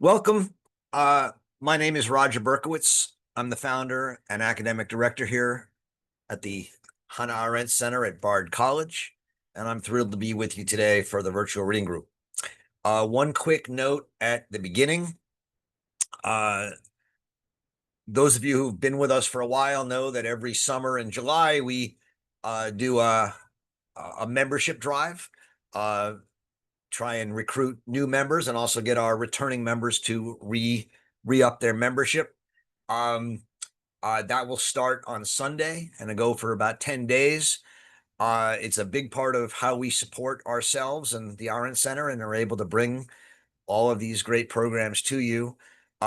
Welcome. Uh, my name is Roger Berkowitz. I'm the founder and academic director here at the Hannah Arendt Center at Bard College, and I'm thrilled to be with you today for the virtual reading group. One quick note at the beginning. Uh, those of you who've been with us for a while know that every summer in July we do a membership drive, uh, try and recruit new members and also get our returning members to re-up their membership. Um, that will start on Sunday and go for about 10 days. It's a big part of how we support ourselves and the Arendt Center and are able to bring all of these great programs to you,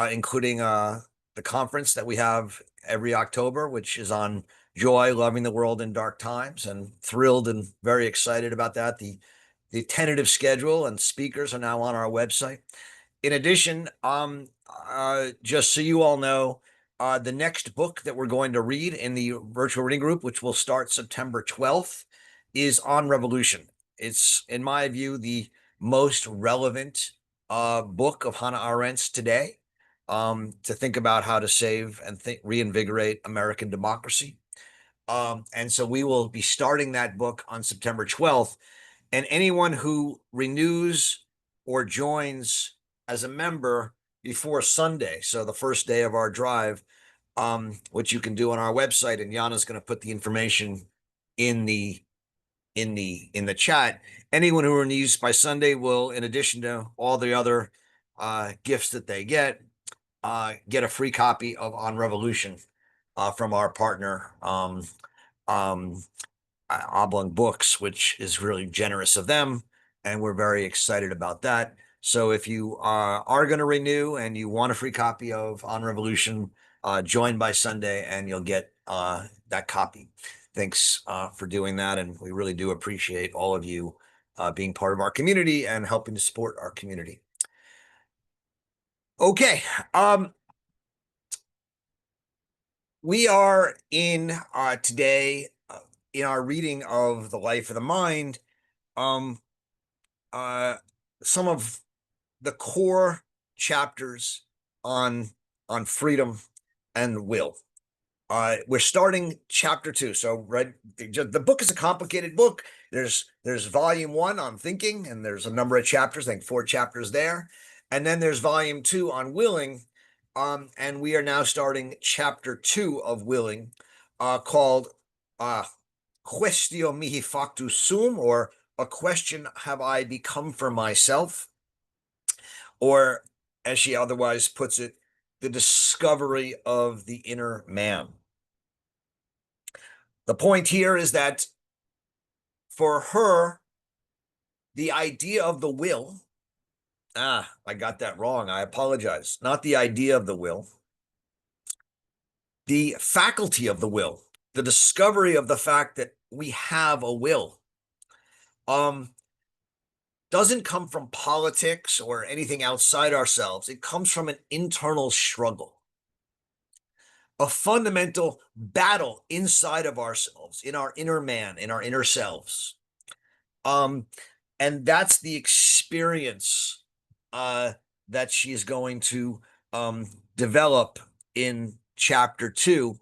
including the conference that we have every October, which is on joy, loving the world in dark times, and thrilled and very excited about that. The tentative schedule and speakers are now on our website. In addition, just so you all know, the next book that we're going to read in the virtual reading group, which will start September 12th, is On Revolution. It's, in my view, the most relevant book of Hannah Arendt's today, to think about how to save and reinvigorate American democracy. And so we will be starting that book on September 12th. And anyone who renews or joins as a member before Sunday, so the first day of our drive, which you can do on our website, and Yana's going to put the information in the chat. Anyone who renews by Sunday will, in addition to all the other gifts that they get a free copy of On Revolution from our partner, Oblong Books, which is really generous of them, and we're very excited about that. So if you are going to renew and you want a free copy of On Revolution, join by Sunday and you'll get that copy. Thanks for doing that, and we really do appreciate all of you being part of our community and helping to support our community. Okay, we are in today in our reading of The Life of the Mind, um, some of the core chapters on freedom and will. We're starting chapter 2. So the book is a complicated book. There's volume 1 on thinking, and there's a number of chapters, I think 4 chapters there. And then there's volume 2 on willing. And we are now starting chapter 2 of willing, called Quaestio mihi factus sum, or a question have I become for myself, or as she otherwise puts it, the discovery of the inner man. The point here is that for her, the idea of the will, I got that wrong. I apologize. Not the idea of the will, the faculty of the will, the discovery of the fact that we have a will, doesn't come from politics or anything outside ourselves. It comes from an internal struggle, a fundamental battle inside of ourselves, in our inner man, in our inner selves. And that's the experience that she is going to develop in chapter 2.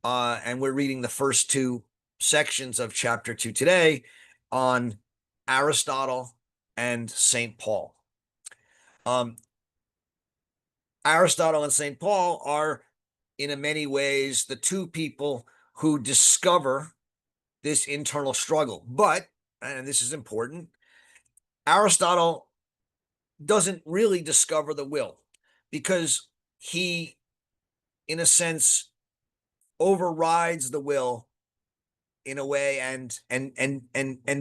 And we're reading the first 2 sections of chapter 2 today on Aristotle and St. Paul. Aristotle and St. Paul are, in many ways, the 2 people who discover this internal struggle. But, and this is important, Aristotle doesn't really discover the will, because he, in a sense, overrides the will in a way and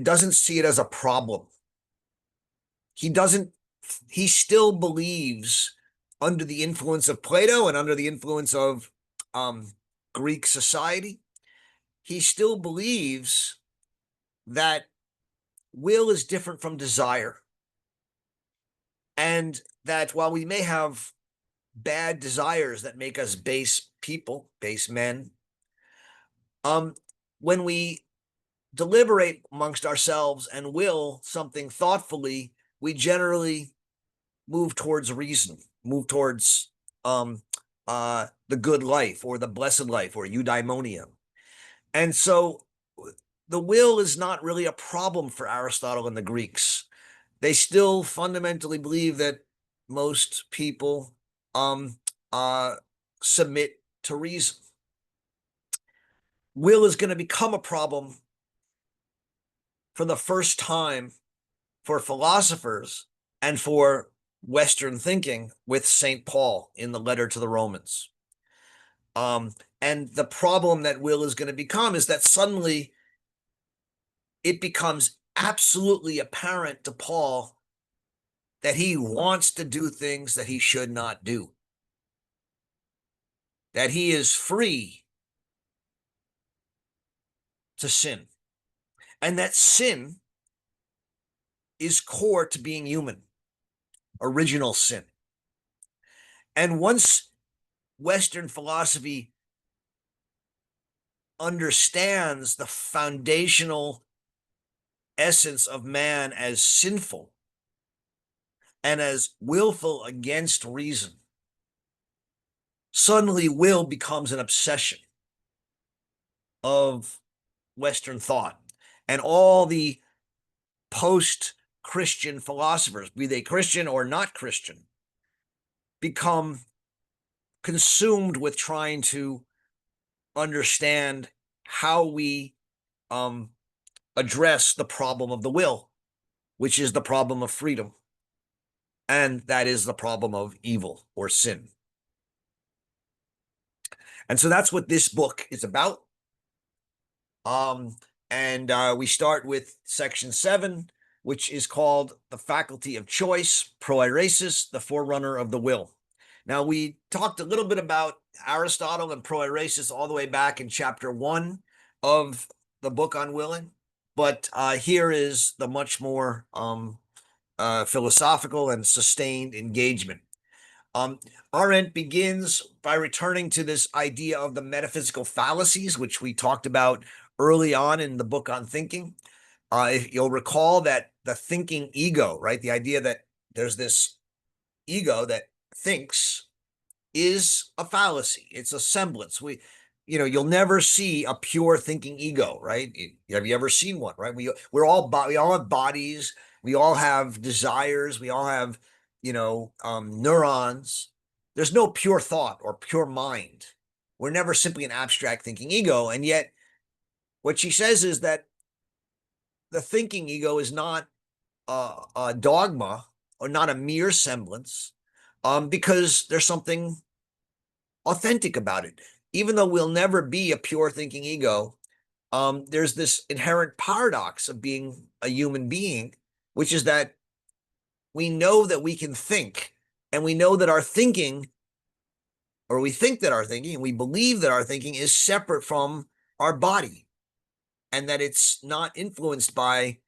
doesn't see it as a problem. He still believes, under the influence of Plato and under the influence of Greek society, he still believes that will is different from desire. And that while we may have bad desires that make us base people, base men, when we deliberate amongst ourselves and will something thoughtfully, we generally move towards reason, move towards the good life or the blessed life or eudaimonia. And so the will is not really a problem for Aristotle and the Greeks. They still fundamentally believe that most people uh, submit to reason. Will is going to become a problem for the first time for philosophers and for Western thinking with St. Paul in the letter to the Romans. And the problem that will is going to become is that suddenly it becomes absolutely apparent to Paul that he wants to do things that he should not do, that he is free to sin, and that sin is core to being human, original sin. And once Western philosophy understands the foundational essence of man as sinful and as willful against reason, suddenly will becomes an obsession of Western thought. And all the post-Christian philosophers, be they Christian or not Christian, become consumed with trying to understand how we address the problem of the will, which is the problem of freedom. And that is the problem of evil or sin. And so that's what this book is about. We start with section 7, which is called the faculty of choice, proairesis, the forerunner of the will. Now, we talked a little bit about Aristotle and proairesis all the way back in chapter 1 of the book on willing, but here is the much more philosophical and sustained engagement. Arendt begins by returning to this idea of the metaphysical fallacies, which we talked about early on in the book on thinking. If you'll recall that the thinking ego, right, the idea that there's this ego that thinks is a fallacy. It's a semblance. You'll never see a pure thinking ego, right? Have you ever seen one, right? We all have bodies. We all have desires. We all have, neurons. There's no pure thought or pure mind. We're never simply an abstract thinking ego. And yet what she says is that the thinking ego is not a dogma or not a mere semblance, because there's something authentic about it. Even though we'll never be a pure thinking ego, there's this inherent paradox of being a human being, which is that we know that we can think, and we know that our thinking, or we think that our thinking, and we believe that our thinking is separate from our body, and that it's not influenced by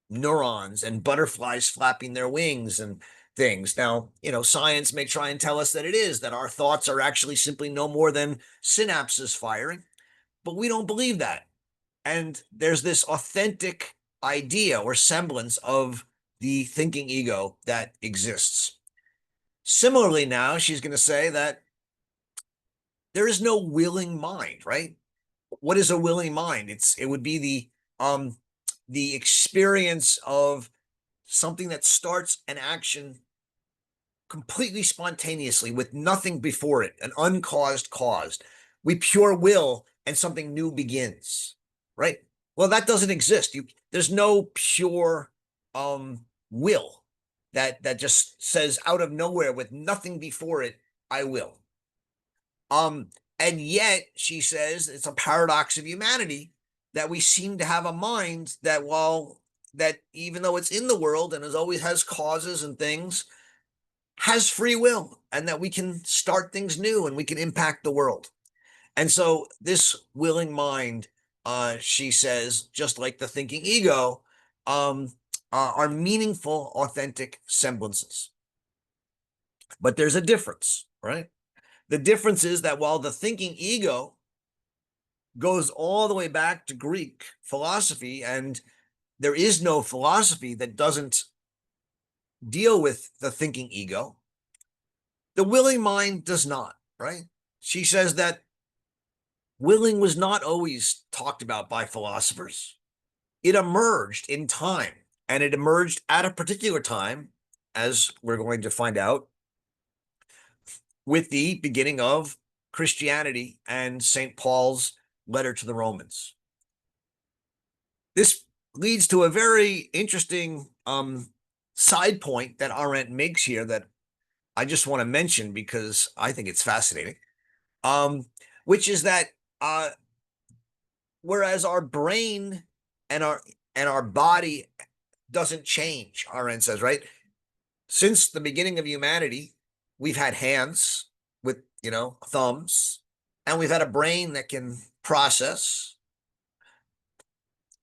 neurons and butterflies flapping their wings and things. Now, science may try and tell us that it is, that our thoughts are actually simply no more than synapses firing, but we don't believe that. And there's this authentic idea or semblance of the thinking ego that exists. Similarly, now she's going to say that there is no willing mind, right? What is a willing mind? It would be the experience of something that starts an action completely spontaneously with nothing before it, an uncaused cause. We pure will and something new begins, right? Well, that doesn't exist. There's no pure will that just says out of nowhere with nothing before it, I will. And yet she says it's a paradox of humanity that we seem to have a mind that that even though it's in the world and always has causes and things, has free will, and that we can start things new and we can impact the world. And so this willing mind, she says, just like the thinking ego, are meaningful, authentic semblances. But there's a difference, right? The difference is that while the thinking ego goes all the way back to Greek philosophy, and there is no philosophy that doesn't deal with the thinking ego. The willing mind does not, right? She says that willing was not always talked about by philosophers. It emerged in time, and it emerged at a particular time, as we're going to find out, with the beginning of Christianity and St. Paul's letter to the Romans. This leads to a very interesting side point that Arendt makes here that I just want to mention because I think it's fascinating, which is that whereas our brain and our body doesn't change, Arendt says, right? Since the beginning of humanity, we've had hands with, thumbs, and we've had a brain that can process,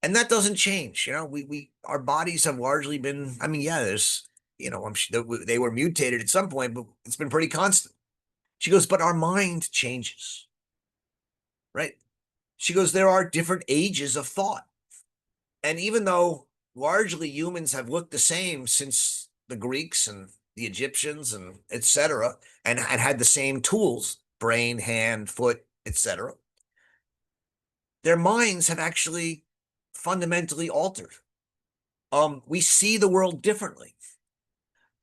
and that doesn't change. We our bodies have largely been. I mean, yeah, there's, I'm sure they were mutated at some point, but it's been pretty constant. She goes, but our mind changes, right? She goes, there are different ages of thought, and even though largely humans have looked the same since the Greeks and the Egyptians and etc., and had the same tools, brain, hand, foot, etc., their minds have actually fundamentally altered. We see the world differently.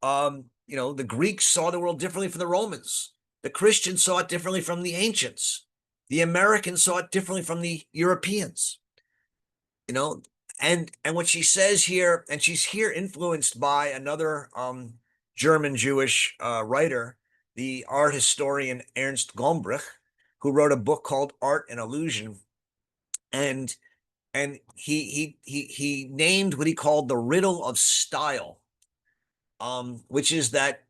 The Greeks saw the world differently from the Romans. The Christians saw it differently from the ancients. The Americans saw it differently from the Europeans. And what she says here, and she's here influenced by another German Jewish writer, the art historian Ernst Gombrich, who wrote a book called Art and Illusion, and he named what he called the riddle of style, which is that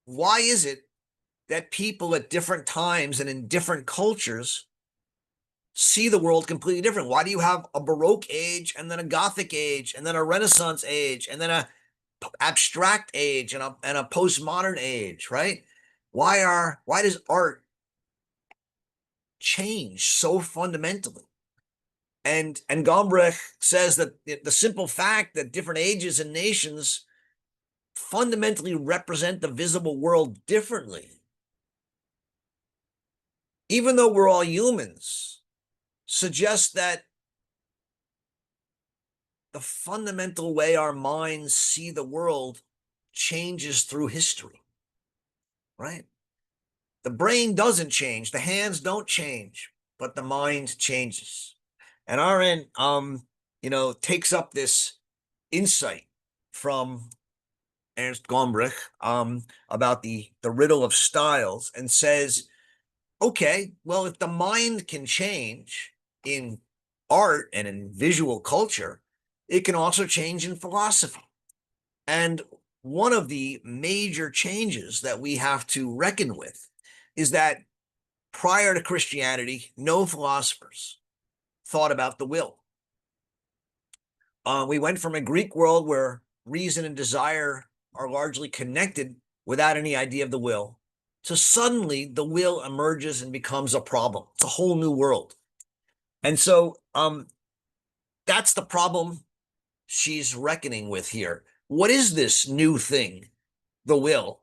why is it that people at different times and in different cultures see the world completely different? Why do you have a Baroque age and then a Gothic age and then a Renaissance age and then a abstract age and a postmodern age, right? Why does art change so fundamentally? And Gombrich says that the simple fact that different ages and nations fundamentally represent the visible world differently, even though we're all humans, suggests that the fundamental way our minds see the world changes through history, right? The brain doesn't change, the hands don't change, but the mind changes. And Arendt, takes up this insight from Ernst Gombrich about the riddle of styles and says, okay, well, if the mind can change in art and in visual culture, it can also change in philosophy. And one of the major changes that we have to reckon with is that prior to Christianity, no philosophers thought about the will. We went from a Greek world where reason and desire are largely connected without any idea of the will, to suddenly the will emerges and becomes a problem. It's a whole new world. And so that's the problem she's reckoning with here. What is this new thing, the will?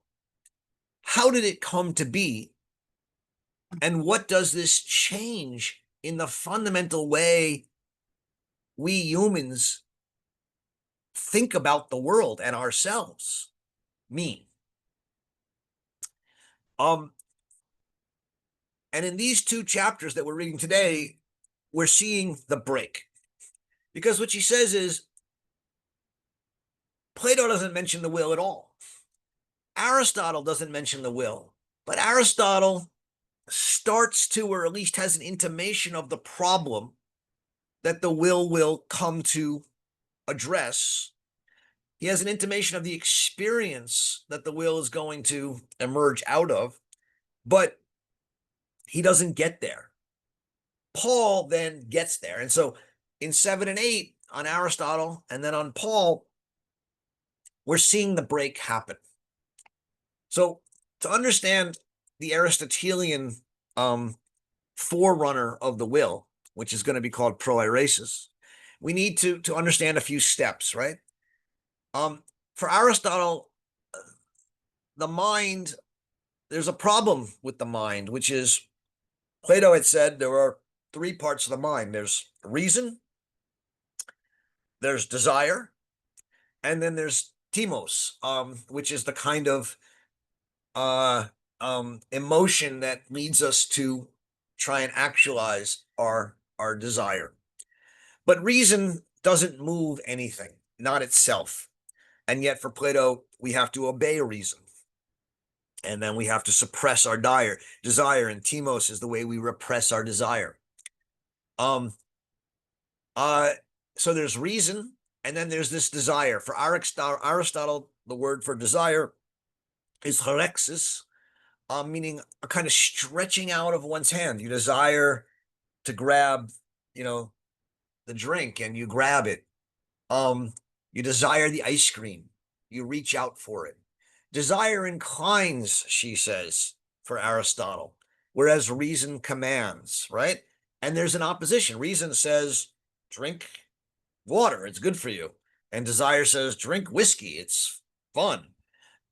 How did it come to be? And what does this change in the fundamental way we humans think about the world and ourselves mean? And in these two chapters that we're reading today, we're seeing the break. Because what she says is, Plato doesn't mention the will at all. Aristotle doesn't mention the will, but Aristotle starts to, or at least has an intimation of the problem that the will come to address. He has an intimation of the experience that the will is going to emerge out of, but he doesn't get there. Paul then gets there. And so in 7 and 8 on Aristotle and then on Paul, we're seeing the break happen. So to understand the Aristotelian forerunner of the will, which is going to be called proairesis, we need to understand a few steps, right? for Aristotle, the mind, there's a problem with the mind, which is Plato had said there are three parts of the mind. There's reason, there's desire, and then there's timos, which is the kind of emotion that leads us to try and actualize our desire. But reason doesn't move anything, not itself. And yet for Plato, we have to obey reason. And then we have to suppress our desire, and timos is the way we repress our desire. Um, so there's reason, and then there's this desire. For Aristotle, the word for desire is harexis, meaning a kind of stretching out of one's hand. You desire to grab, the drink, and you grab it. You desire the ice cream. You reach out for it. Desire inclines, she says, for Aristotle, whereas reason commands, right? And there's an opposition. Reason says, drink water, it's good for you. And desire says, drink whiskey, it's fun.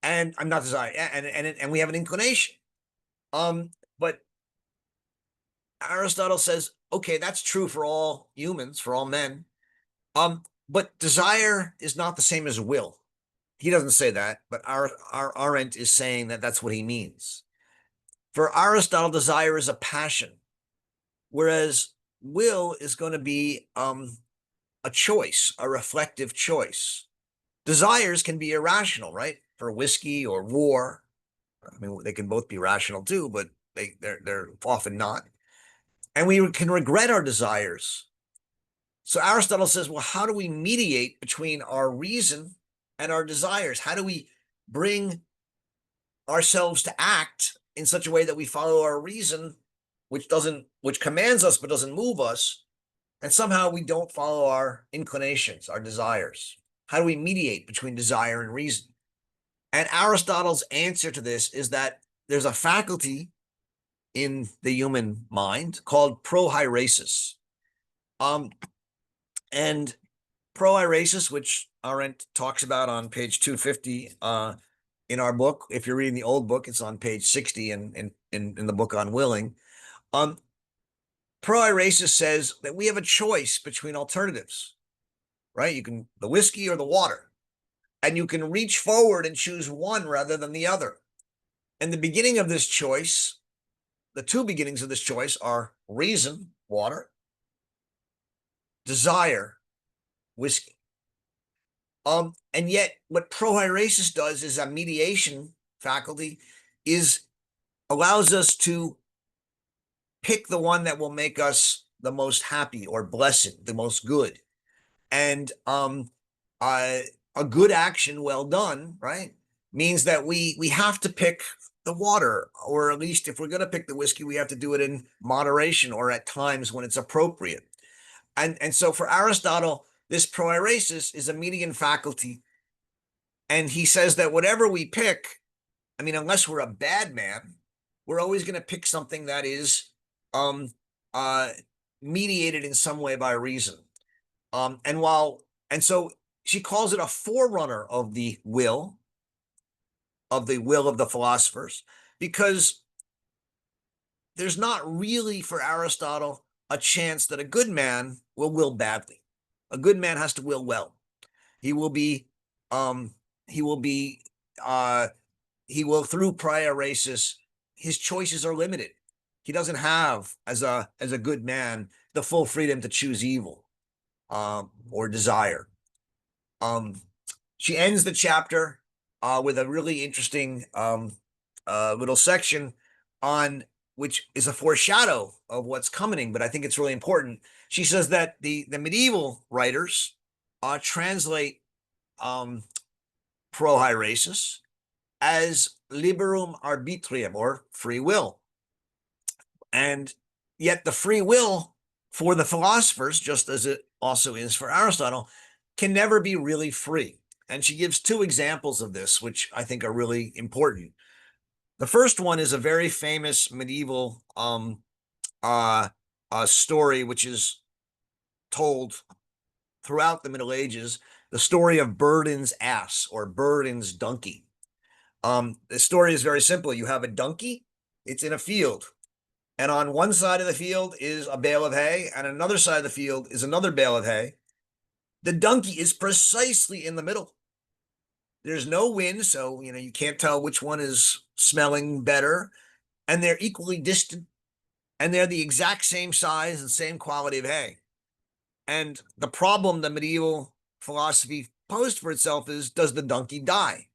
And I'm not desire, and we have an inclination. But Aristotle says, okay, that's true for all humans, for all men. But desire is not the same as will. He doesn't say that, but our Arendt is saying that that's what he means. For Aristotle, desire is a passion, whereas will is going to be a choice, a reflective choice. Desires can be irrational, right? For whiskey or war. I mean, they can both be rational too, but they're often not. And we can regret our desires. So Aristotle says, well, how do we mediate between our reason and our desires? How do we bring ourselves to act in such a way that we follow our reason, which commands us but doesn't move us, and somehow we don't follow our inclinations, our desires? How do we mediate between desire and reason? And Aristotle's answer to this is that there's a faculty in the human mind called prohairesis. And prohairesis, which Arendt talks about on page 250 in our book. If you're reading the old book, it's on page 60 in the book on willing. Prohairesis says that we have a choice between alternatives, right? You can the whiskey or the water, and you can reach forward and choose one rather than the other. And the beginning of this choice, the two beginnings of this choice are reason, water, desire, whiskey. And yet what prohairesis does is a mediation faculty allows us to pick the one that will make us the most happy or blessed, the most good. And a good action well done, right, means that we have to pick the water, or at least if we're going to pick the whiskey, we have to do it in moderation or at times when it's appropriate. And so for Aristotle, this prohairesis is a median faculty. And he says that whatever we pick, I mean, unless we're a bad man, we're always going to pick something that is mediated in some way by reason. And so she calls it a forerunner of the will of the philosophers, because there's not really for Aristotle a chance that a good man will badly. A good man has to will well. He will through prohairesis, his choices are limited. He doesn't have, as a good man, the full freedom to choose evil or desire. She ends the chapter with a really interesting little section on which is a foreshadow of what's coming, but I think it's really important. She says that the medieval writers translate prohairesis as liberum arbitrium, or free will. And yet the free will for the philosophers, just as it also is for Aristotle, can never be really free. And she gives two examples of this, which I think are really important. The first one is a very famous medieval story, which is told throughout the Middle Ages, the story of Burdon's ass or Burdon's donkey. The story is very simple. You have a donkey, it's in a field, and on one side of the field is a bale of hay, and on another side of the field is another bale of hay. The donkey is precisely in the middle. There's no wind, so you can't tell which one is smelling better, and they're equally distant, and they're the exact same size and same quality of hay. And the problem the medieval philosophy posed for itself is, does the donkey die?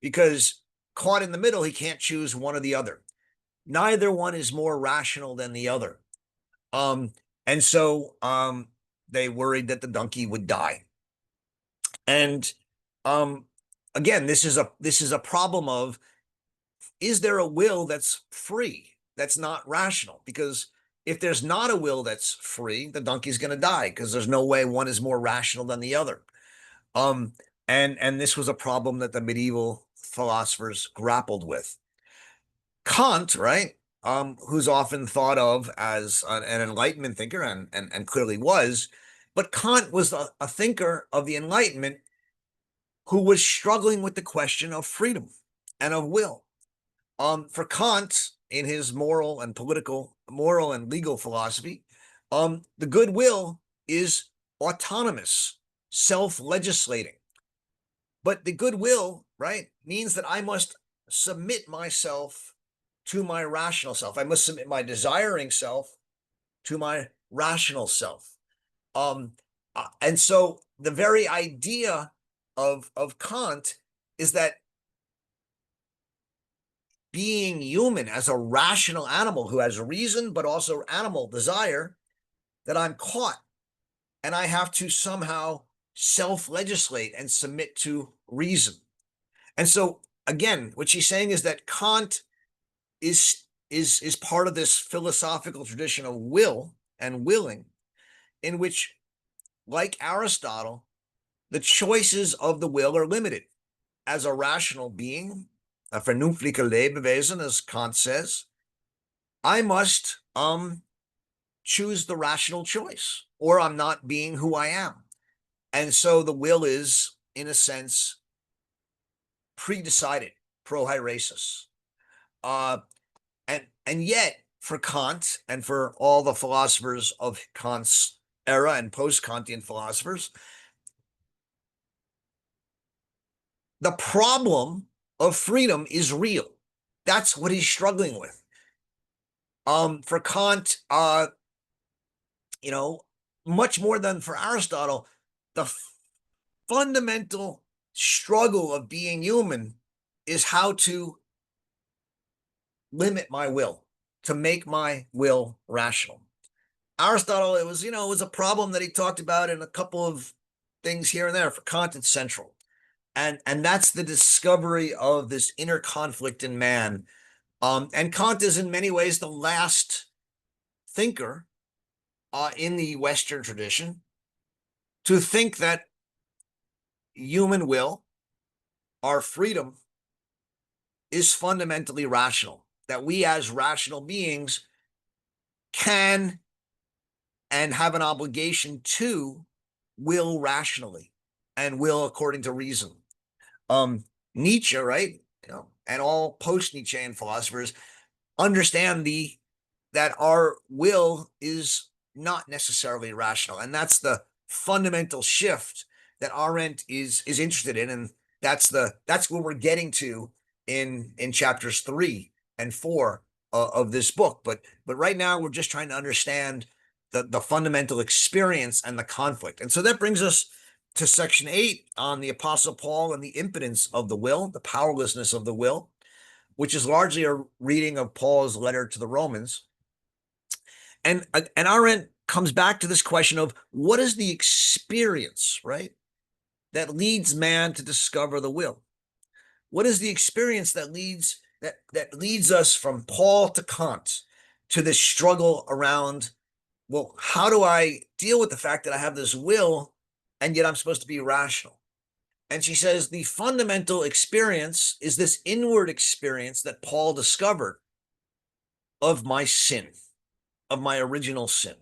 Because caught in the middle, he can't choose one or the other. Neither one is more rational than the other. And so they worried that the donkey would die. And again, this is a problem of, is there a will that's free, that's not rational? Because if there's not a will that's free, the donkey's going to die, because there's no way one is more rational than the other. And this was a problem that the medieval philosophers grappled with. Kant, right, who's often thought of as an Enlightenment thinker, and clearly was, but Kant was a thinker of the Enlightenment who was struggling with the question of freedom and of will. For Kant, in his moral and legal philosophy, the good will is autonomous, self-legislating. But the good will, right, means that I must submit myself to my rational self. I must submit my desiring self to my rational self. And so the very idea of Kant is that being human as a rational animal who has reason, but also animal desire, that I'm caught and I have to somehow self-legislate and submit to reason. And so again, what she's saying is that Kant is part of this philosophical tradition of will and willing, in which, like Aristotle, the choices of the will are limited. As a rational being, a vernünftige Lebewesen, as Kant says, I must choose the rational choice, or I'm not being who I am. And so the will is, in a sense, pre-decided, prohairesis. And yet, for Kant and for all the philosophers of Kant's era and post-Kantian philosophers, the problem of freedom is real. That's what he's struggling with. For Kant, much more than for Aristotle, the fundamental struggle of being human is how to limit my will, to make my will rational. Aristotle, it was a problem that he talked about in a couple of things here and there. For Kant, it's central. And that's the discovery of this inner conflict in man. And Kant is in many ways the last thinker in the Western tradition to think that human will, our freedom, is fundamentally rational, that we as rational beings can and have an obligation to will rationally and will according to reason. Nietzsche, right, and all post-Nietzschean philosophers understand that our will is not necessarily rational, and that's the fundamental shift that Arendt is interested in, and that's where we're getting to in chapters 3 and 4 of this book. But right now we're just trying to understand the fundamental experience and the conflict. And so that brings us to section 8 on the Apostle Paul and the impotence of the will, the powerlessness of the will, which is largely a reading of Paul's letter to the Romans. And Arendt comes back to this question of, what is the experience, right, that leads man to discover the will? What is the experience that leads us from Paul to Kant to this struggle around, well, how do I deal with the fact that I have this will and yet I'm supposed to be rational? And she says the fundamental experience is this inward experience that Paul discovered of my sin, of my original sin.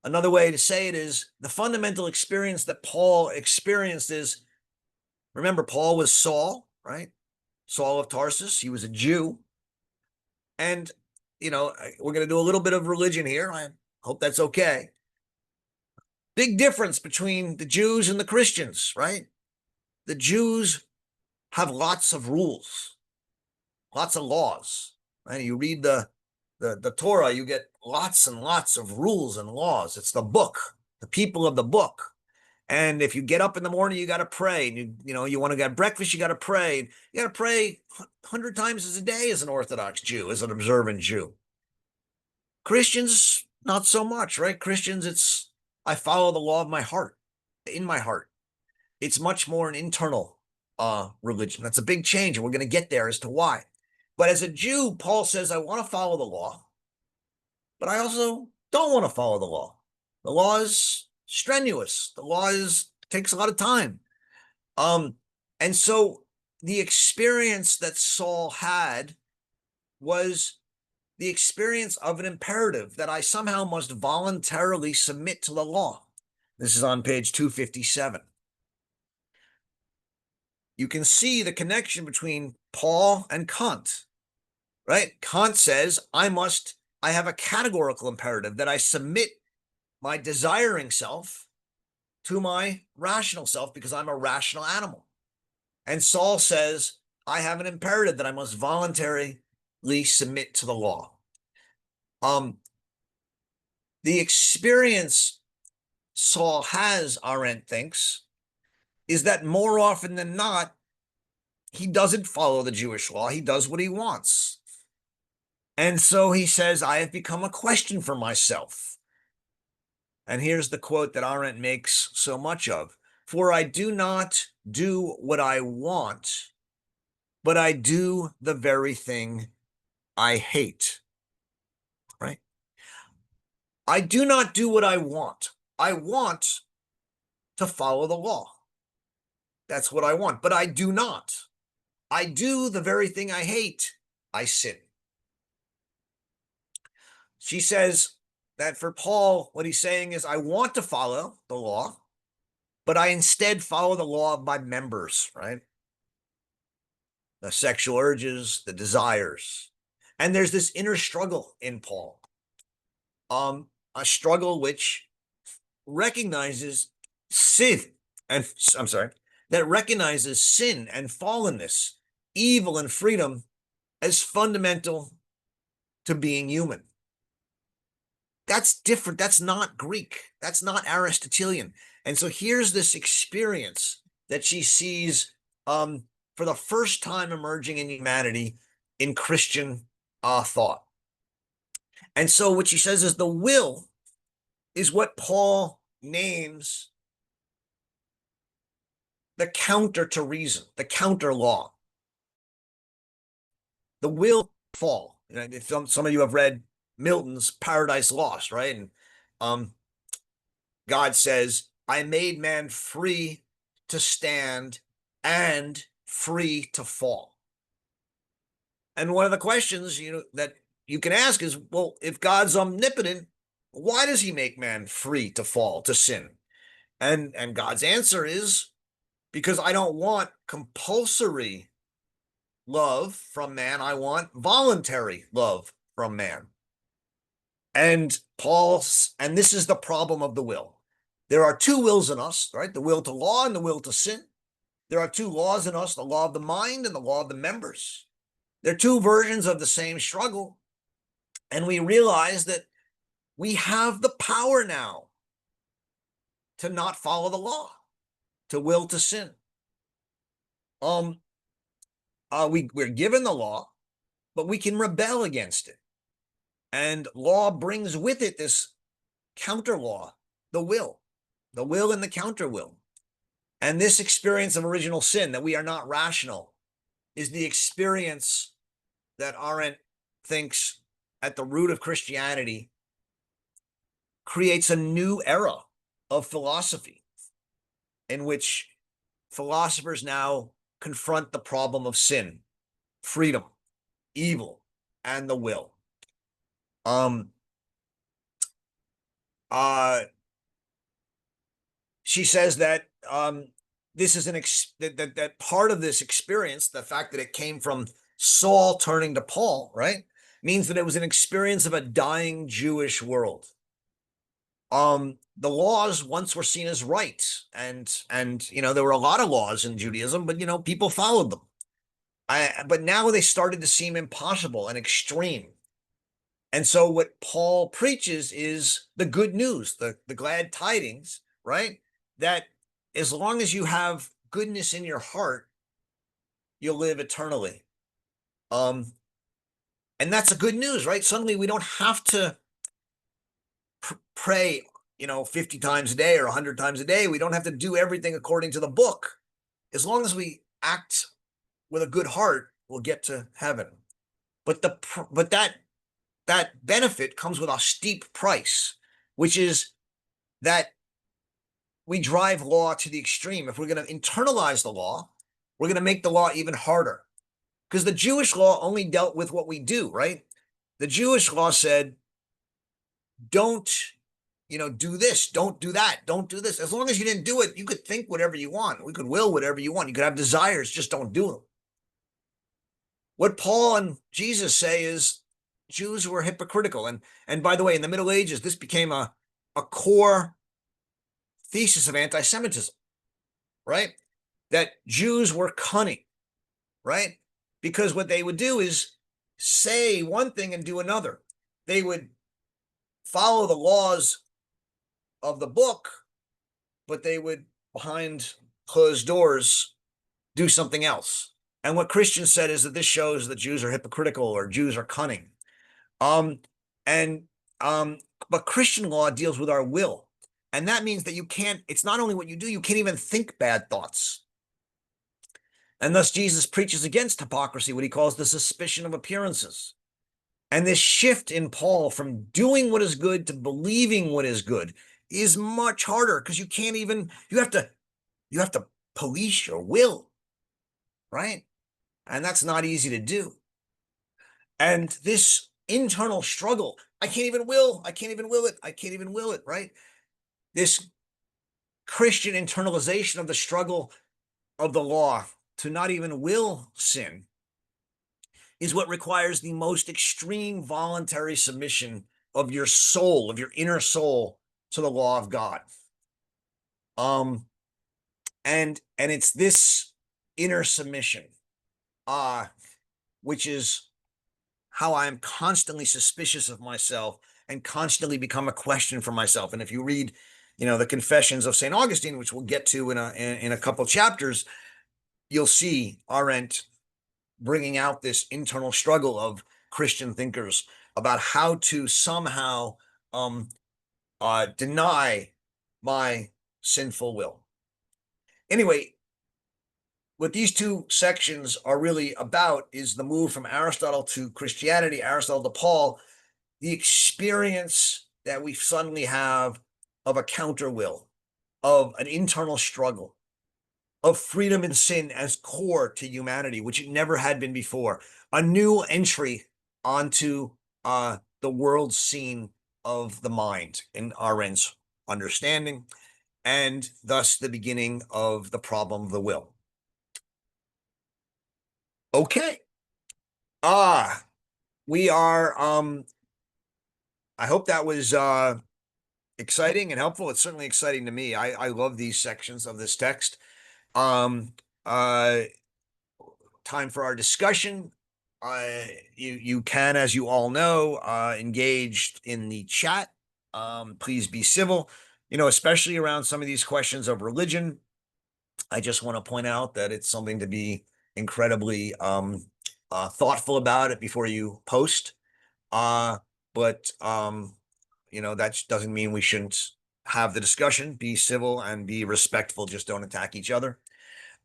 Another way to say it is the fundamental experience that Paul experienced is, remember, Paul was Saul, right? Saul of Tarsus. He was a Jew. And, we're going to do a little bit of religion here. I hope that's okay. Big difference between the Jews and the Christians, right? The Jews have lots of rules, lots of laws, right? You read the Torah, you get lots and lots of rules and laws. It's the book, the people of the book. And if you get up in the morning, you got to pray. And you want to get breakfast, you got to pray. You got to pray 100 times a day as an Orthodox Jew, as an observant Jew. Christians, not so much, right? Christians, I follow the law of my heart, in my heart. It's much more an internal religion. That's a big change, and we're going to get there as to why. But as a Jew, Paul says, I want to follow the law, but I also don't want to follow the law. The law is strenuous. The law takes a lot of time. And so the experience that Saul had was the experience of an imperative that I somehow must voluntarily submit to the law. This is on page 257. You can see the connection between Paul and Kant, right? Kant says, I have a categorical imperative that I submit my desiring self to my rational self because I'm a rational animal. And Saul says, I have an imperative that I must voluntarily submit to the law. The experience Saul has, Arendt thinks, is that more often than not, he doesn't follow the Jewish law. He does what he wants. And so he says, I have become a question for myself. And here's the quote that Arendt makes so much of. For I do not do what I want, but I do the very thing I hate. Right? I do not do what I want. I want to follow the law. That's what I want, but I do not. I do the very thing I hate. I sin. She says that for Paul, what he's saying is, I want to follow the law, but I instead follow the law of my members, right? The sexual urges, the desires. And there's this inner struggle in Paul. A struggle which recognizes sin and that recognizes sin and fallenness, evil and freedom as fundamental to being human. That's different. That's not Greek. That's not Aristotelian. And so here's this experience that she sees for the first time emerging in humanity in Christian thought. And so what she says is the will is what Paul names the counter to reason, the counter law. The will fall. If some of you have read Milton's Paradise Lost, right? And God says, I made man free to stand and free to fall. And one of the questions that you can ask is, well, if God's omnipotent, why does he make man free to fall, to sin? And God's answer is, because I don't want compulsory love from man. I want voluntary love from man. And this is the problem of the will. There are two wills in us, right? The will to law and the will to sin. There are two laws in us, the law of the mind and the law of the members. They're two versions of the same struggle. And we realize that we have the power now to not follow the law, to will to sin. We're given the law, but we can rebel against it. And law brings with it this counter law, the will and the counter will. And this experience of original sin, that we are not rational, is the experience that Arendt thinks at the root of Christianity creates a new era of philosophy in which philosophers now confront the problem of sin, freedom, evil, and the will. she says that this is that part of this experience, the fact that it came from Saul turning to Paul, right, means that it was an experience of a dying Jewish world. The laws once were seen as right, and there were a lot of laws in Judaism, but people followed them. But now they started to seem impossible and extreme. And so what Paul preaches is the good news, the glad tidings, right? That as long as you have goodness in your heart, you'll live eternally. And that's a good news, right? Suddenly we don't have to pray, 50 times a day or 100 times a day. We don't have to do everything according to the book. As long as we act with a good heart, we'll get to heaven. But that benefit comes with a steep price, which is that we drive law to the extreme. If we're going to internalize the law, we're going to make the law even harder, because the Jewish law only dealt with what we do, right? The Jewish law said, don't, do this, don't do that, don't do this. As long as you didn't do it, you could think whatever you want. We could will whatever you want. You could have desires, just don't do them. What Paul and Jesus say is Jews were hypocritical. And by the way, in the Middle Ages, this became a core thesis of anti-Semitism, right? That Jews were cunning, right? Because what they would do is say one thing and do another. They would follow the laws of the book, but they would, behind closed doors, do something else. And what Christians said is that this shows that Jews are hypocritical or Jews are cunning. And but Christian law deals with our will. And that means that it's not only what you do, you can't even think bad thoughts. And thus Jesus preaches against hypocrisy, what he calls the suspicion of appearances. And this shift in Paul from doing what is good to believing what is good is much harder, because you have to police your will, right? And that's not easy to do. And this internal struggle, I can't even will it, right? This Christian internalization of the struggle of the law to not even will sin is what requires the most extreme voluntary submission of your soul, of your inner soul, to the law of God. And it's this inner submission, which is how I am constantly suspicious of myself and constantly become a question for myself. And if you read, the Confessions of St. Augustine, which we'll get to in a couple chapters, you'll see Arendt bringing out this internal struggle of Christian thinkers about how to somehow deny my sinful will. Anyway, what these two sections are really about is the move from Aristotle to Christianity, Aristotle to Paul, the experience that we suddenly have of a counter will, of an internal struggle, of freedom and sin as core to humanity, which it never had been before. A new entry onto the world scene of the mind in Arendt's understanding, and thus the beginning of the problem of the will. Okay. We are, I hope that was exciting and helpful. It's certainly exciting to me. I love these sections of this text. Time for our discussion. You can, as you all know, engage in the chat. Please be civil, especially around some of these questions of religion. I just want to point out that it's something to be incredibly thoughtful about it before you post. But that doesn't mean we shouldn't have the discussion. Be civil and be respectful. Just don't attack each other.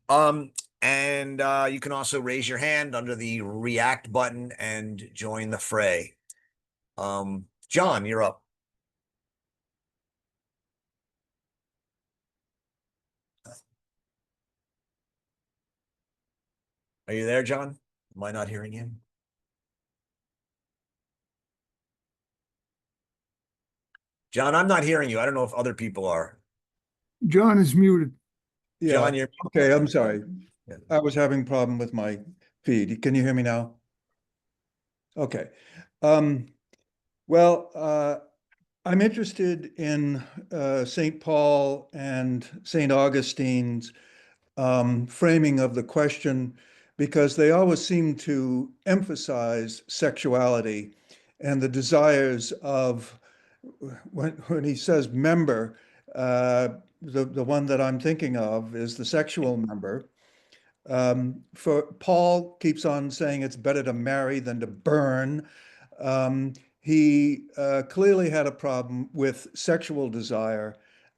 And you can also raise your hand under the react button and join the fray. John, you're up. Are you there, John? Am I not hearing you? John, I'm not hearing you. I don't know if other people are. John is muted. Yeah. John, you're Okay, I'm sorry. Yeah. I was having a problem with my feed. Can you hear me now? Okay. Um, well, I'm interested in St. Paul and St. Augustine's framing of the question because they always seem to emphasize sexuality and the desires of when he says member, the one that I'm thinking of is the sexual member. For Paul keeps on saying it's better to marry than to burn. He clearly had a problem with sexual desire,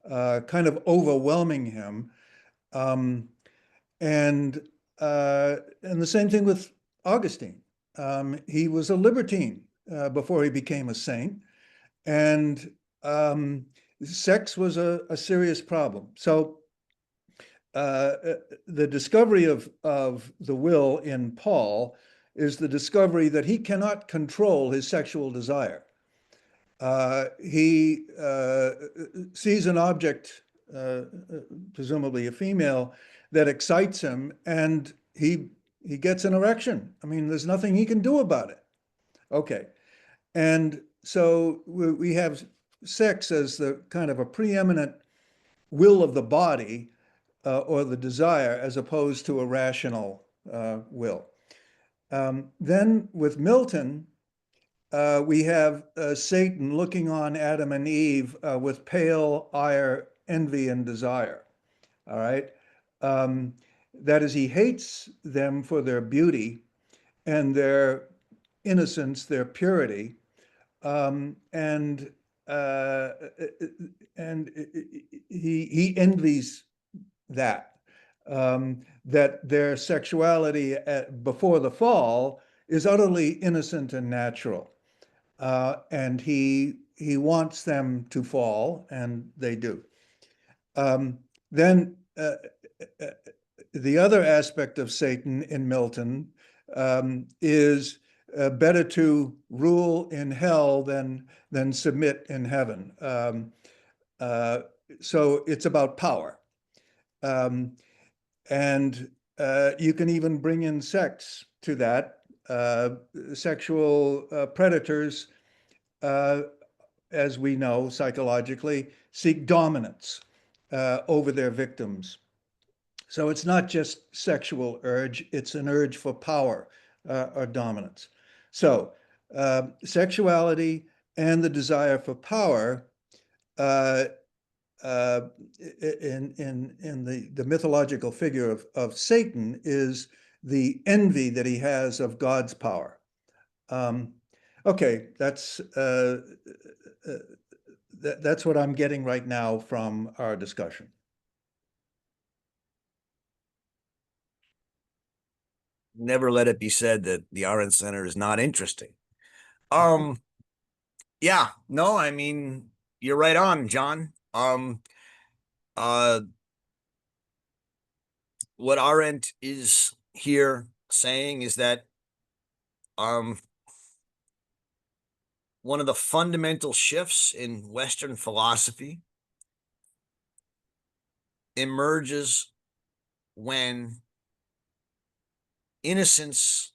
kind of overwhelming him. Um, and and the same thing with Augustine. He was a libertine before he became a saint, and sex was a serious problem. So the discovery of the will in Paul is the discovery that he cannot control his sexual desire. He sees an object, presumably a female, that excites him, and he gets an erection. I mean, there's nothing he can do about it. Okay, and so we have sex as the kind of a preeminent will of the body or the desire as opposed to a rational will. Then with Milton, we have Satan looking on Adam and Eve with pale ire, envy, and desire. All right. That is, he hates them for their beauty and their innocence, their purity, and and he envies that that their sexuality before the fall is utterly innocent and natural, and he wants them to fall, and they do. Then the other aspect of Satan in Milton is better to rule in hell than submit in heaven. So it's about power. Um, and you can even bring in sex to that. Sexual predators, as we know psychologically, seek dominance over their victims. So it's not just sexual urge, it's an urge for power or dominance. So sexuality and the desire for power uh, uh, in the mythological figure of Satan is the envy that he has of God's power. Okay, that's what I'm getting right now from our discussion. never let it be said that the RN Center is not interesting. Yeah, no, I mean, you're right on, John. Uh, what Arendt is here saying is that um one of the fundamental shifts in Western philosophy emerges when innocence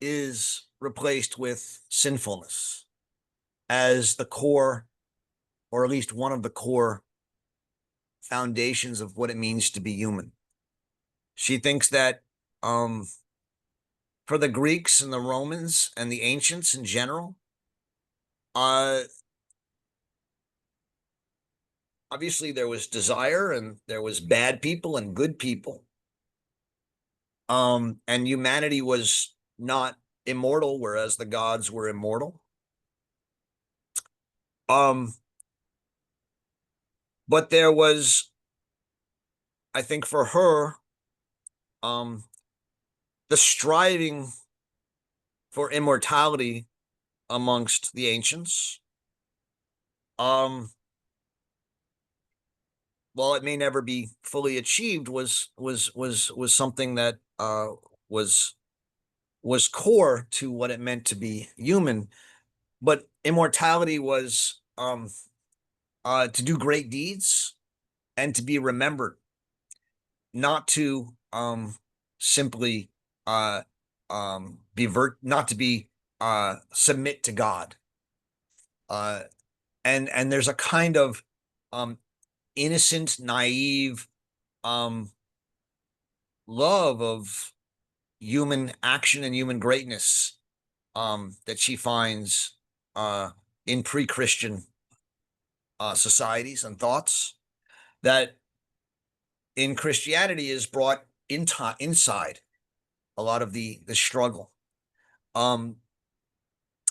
is replaced with sinfulness as the core, or at least one of the core foundations of what it means to be human. She thinks that for the Greeks and the Romans and the ancients in general, obviously there was desire and there was bad people and good people. And humanity was not immortal, whereas the gods were immortal. But there was, I think for her, the striving for immortality amongst the ancients. While it may never be fully achieved, was something that was core to what it meant to be human. But immortality was to do great deeds and to be remembered, not to simply not to be submit to God. And there's a kind of innocent, naive love of human action and human greatness that she finds in pre-Christian societies and thoughts that in Christianity is brought inside a lot of the struggle. And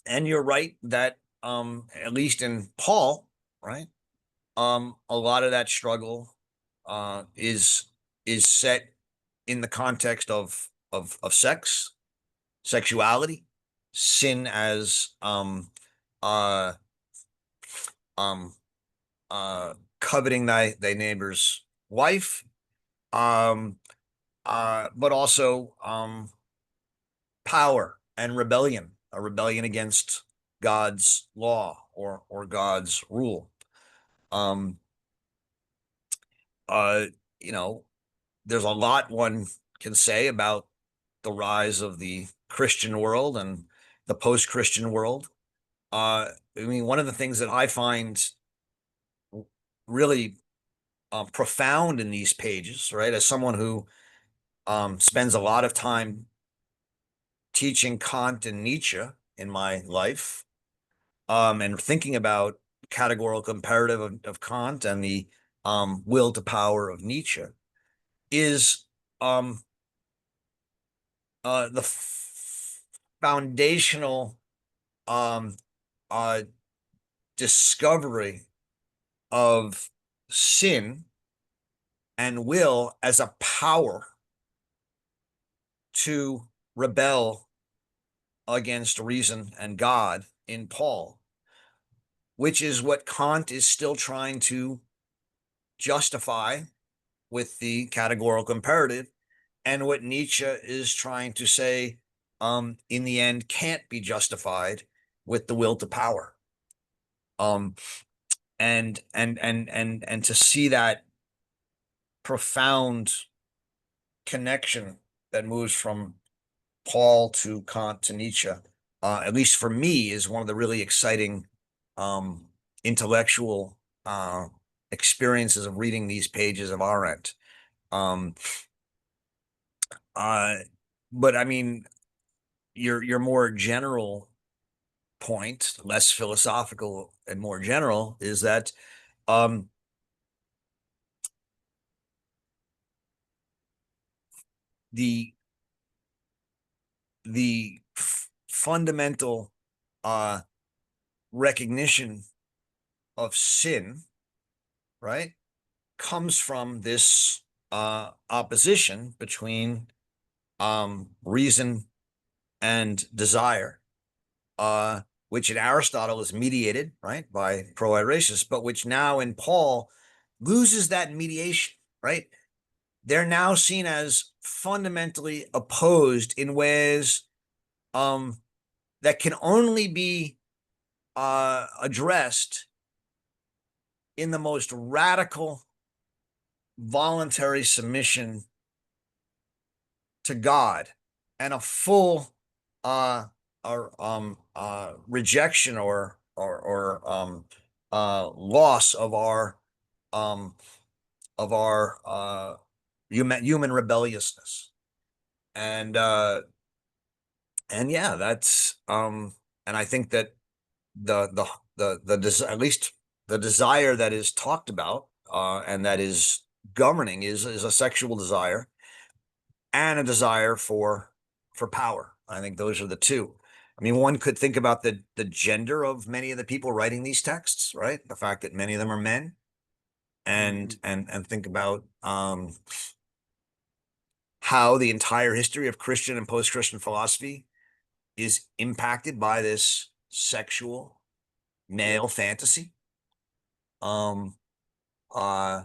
you're right that at least in Paul, right, a lot of that struggle is set in the context of sex, sexuality, sin as uh um coveting thy neighbor's wife, but also power and rebellion, a rebellion against God's law or God's rule. Um, uh, you know, there's a lot one can say about the rise of the Christian world and the post-Christian world. I mean, one of the things that I find really profound in these pages, right, as someone who spends a lot of time teaching Kant and Nietzsche in my life, and thinking about categorical imperative of Kant and the will to power of Nietzsche, is the foundational um, uh, discovery of sin and will as a power to rebel against reason and God in Paul, which is what Kant is still trying to justify with the categorical imperative, and what Nietzsche is trying to say in the end can't be justified with the will to power. And to see that profound connection that moves from Paul to Kant to Nietzsche, at least for me, is one of the really exciting intellectual experiences of reading these pages of Arendt. Um, but I mean, your more general point, less philosophical and more general, is that the fundamental recognition of sin, right, comes from this opposition between reason and desire, which in Aristotle is mediated, right, by pro-Iresis, but which now in Paul loses that mediation, right? They're now seen as fundamentally opposed in ways that can only be addressed in the most radical voluntary submission to God and a full rejection or loss of our human rebelliousness. And yeah, that's and I think that at least the desire that is talked about and that is governing is a sexual desire and a desire for power. I think those are the two. I mean, one could think about the gender of many of the people writing these texts, right? The fact that many of them are men, and think about how the entire history of Christian and post-Christian philosophy is impacted by this sexual male fantasy. Um, uh,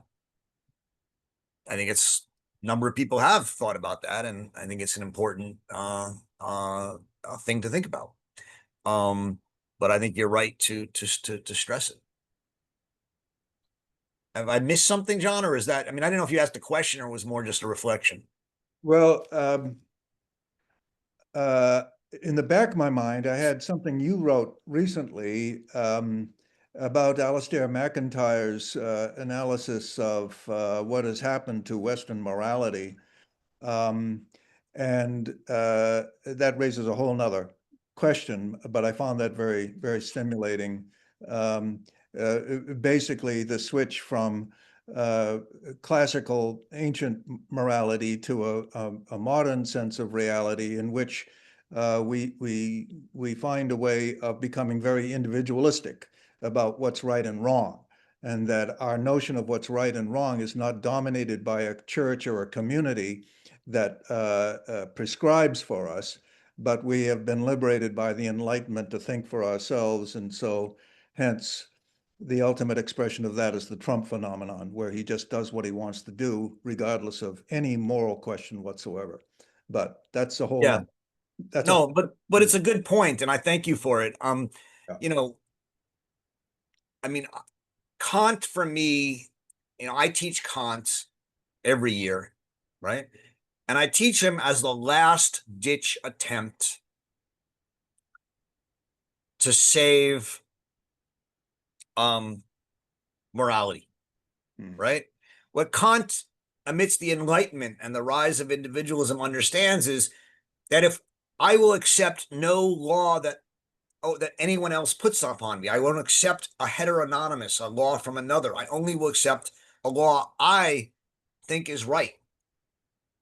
I think it's a number of people have thought about that, and I think it's an important thing to think about. But I think you're right to stress it. Have I missed something, John, or is that, I mean, I didn't know if you asked a question or it was more just a reflection. Well, uh, in the back of my mind, I had something you wrote recently about Alistair McIntyre's analysis of what has happened to Western morality. Um, and that raises a whole nother question, but I found that very, very stimulating. Um, Basically, the switch from uh, classical ancient morality to a modern sense of reality in which we find a way of becoming very individualistic about what's right and wrong, and that our notion of what's right and wrong is not dominated by a church or a community that prescribes for us, but we have been liberated by the Enlightenment to think for ourselves, and so hence the ultimate expression of that is the Trump phenomenon, where he just does what he wants to do, regardless of any moral question whatsoever. But that's a whole Yeah. nother, that's a No, whole, but it's a good point, and I thank you for it. yeah. You know, I mean, Kant for me, I teach Kant every year, right? And I teach him as the last ditch attempt to save morality, Hmm. right? What Kant, amidst the Enlightenment and the rise of individualism, understands is that if I will accept no law that anyone else puts upon me, I won't accept a heteronymous, a law from another. I only will accept a law I think is right.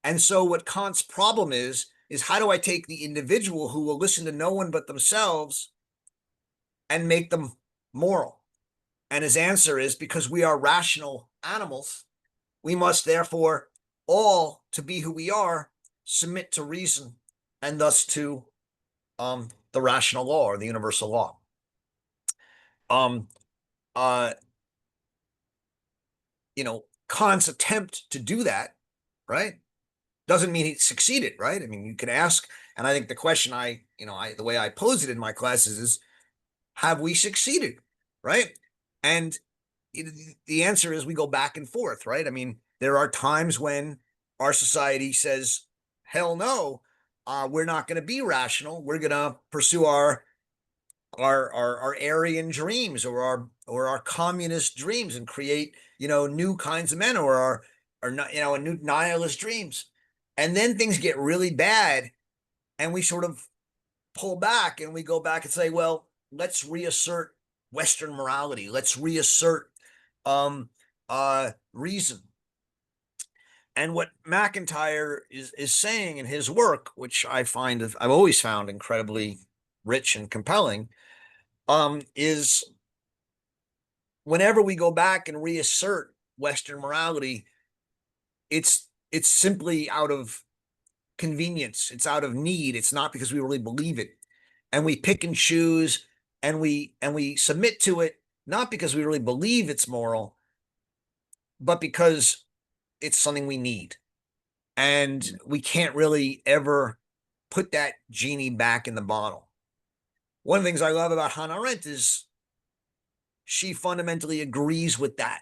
And so what Kant's problem is how do I take the individual who will listen to no one but themselves and make them moral? And his answer is because we are rational animals, we must therefore all, to be who we are, submit to reason and thus to the rational law or the universal law. Um, uh, Kant's attempt to do that, right, doesn't mean he succeeded, right? I mean, you can ask, and I think the question the way I pose it in my classes is, have we succeeded, right? And the answer is we go back and forth, right? I mean, there are times when our society says, hell no, we're not going to be rational. We're going to pursue our Aryan dreams or our communist dreams and create new kinds of men or our new nihilist dreams, and then things get really bad and we sort of pull back and we go back and say, well, let's reassert Western morality, let's reassert reason. And what McIntyre is saying in his work, which I've always found incredibly rich and compelling, is whenever we go back and reassert Western morality, it's simply out of convenience. It's out of need. It's not because we really believe it. And we pick and choose and we submit to it, not because we really believe it's moral, but because it's something we need. And we can't really ever put that genie back in the bottle. One of the things I love about Hannah Arendt is she fundamentally agrees with that,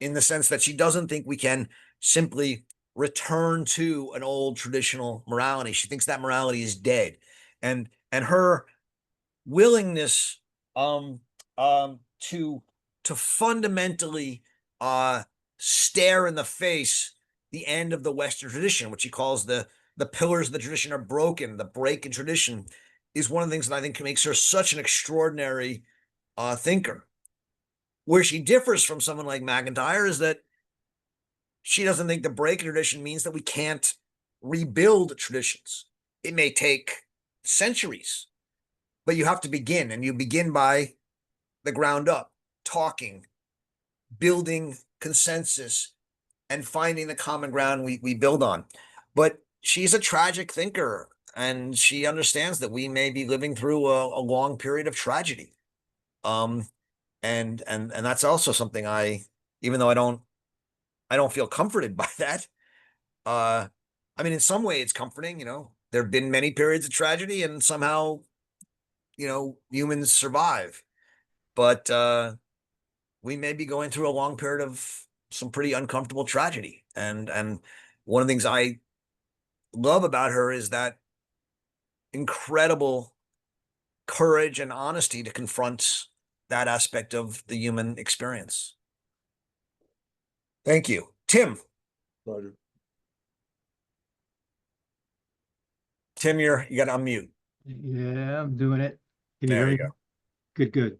in the sense that she doesn't think we can simply return to an old traditional morality. She thinks that morality is dead. And her willingness to fundamentally stare in the face the end of the Western tradition, which he calls the pillars of the tradition are broken, the break in tradition, is one of the things that I think makes her such an extraordinary thinker. Where she differs from someone like McIntyre is that she doesn't think the break in tradition means that we can't rebuild traditions. It may take centuries, but you have to begin, and you begin by the ground up, talking, building consensus, and finding the common ground we build on. But she's a tragic thinker, and she understands that we may be living through a long period of tragedy. Um, and that's also something even though I don't feel comforted by that. I mean, in some way it's comforting, there have been many periods of tragedy and somehow, humans survive. But we may be going through a long period of some pretty uncomfortable tragedy. And one of the things I love about her is that incredible courage and honesty to confront that aspect of the human experience. Thank you. Tim. Roger. Tim, you got to unmute. Yeah, I'm doing it. Can you There hear you me? go. Good, good.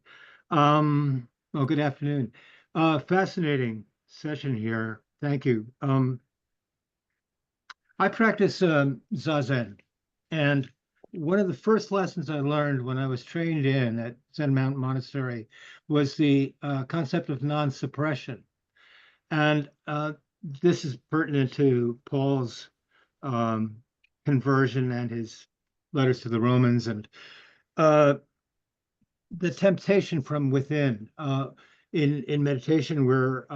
Well, good afternoon. Fascinating session here. Thank you. I practice Zazen, and one of the first lessons I learned when I was trained in at Zen Mountain Monastery was the concept of non-suppression. And this is pertinent to Paul's um, conversion and his letters to the Romans, and the temptation from within. In meditation, we're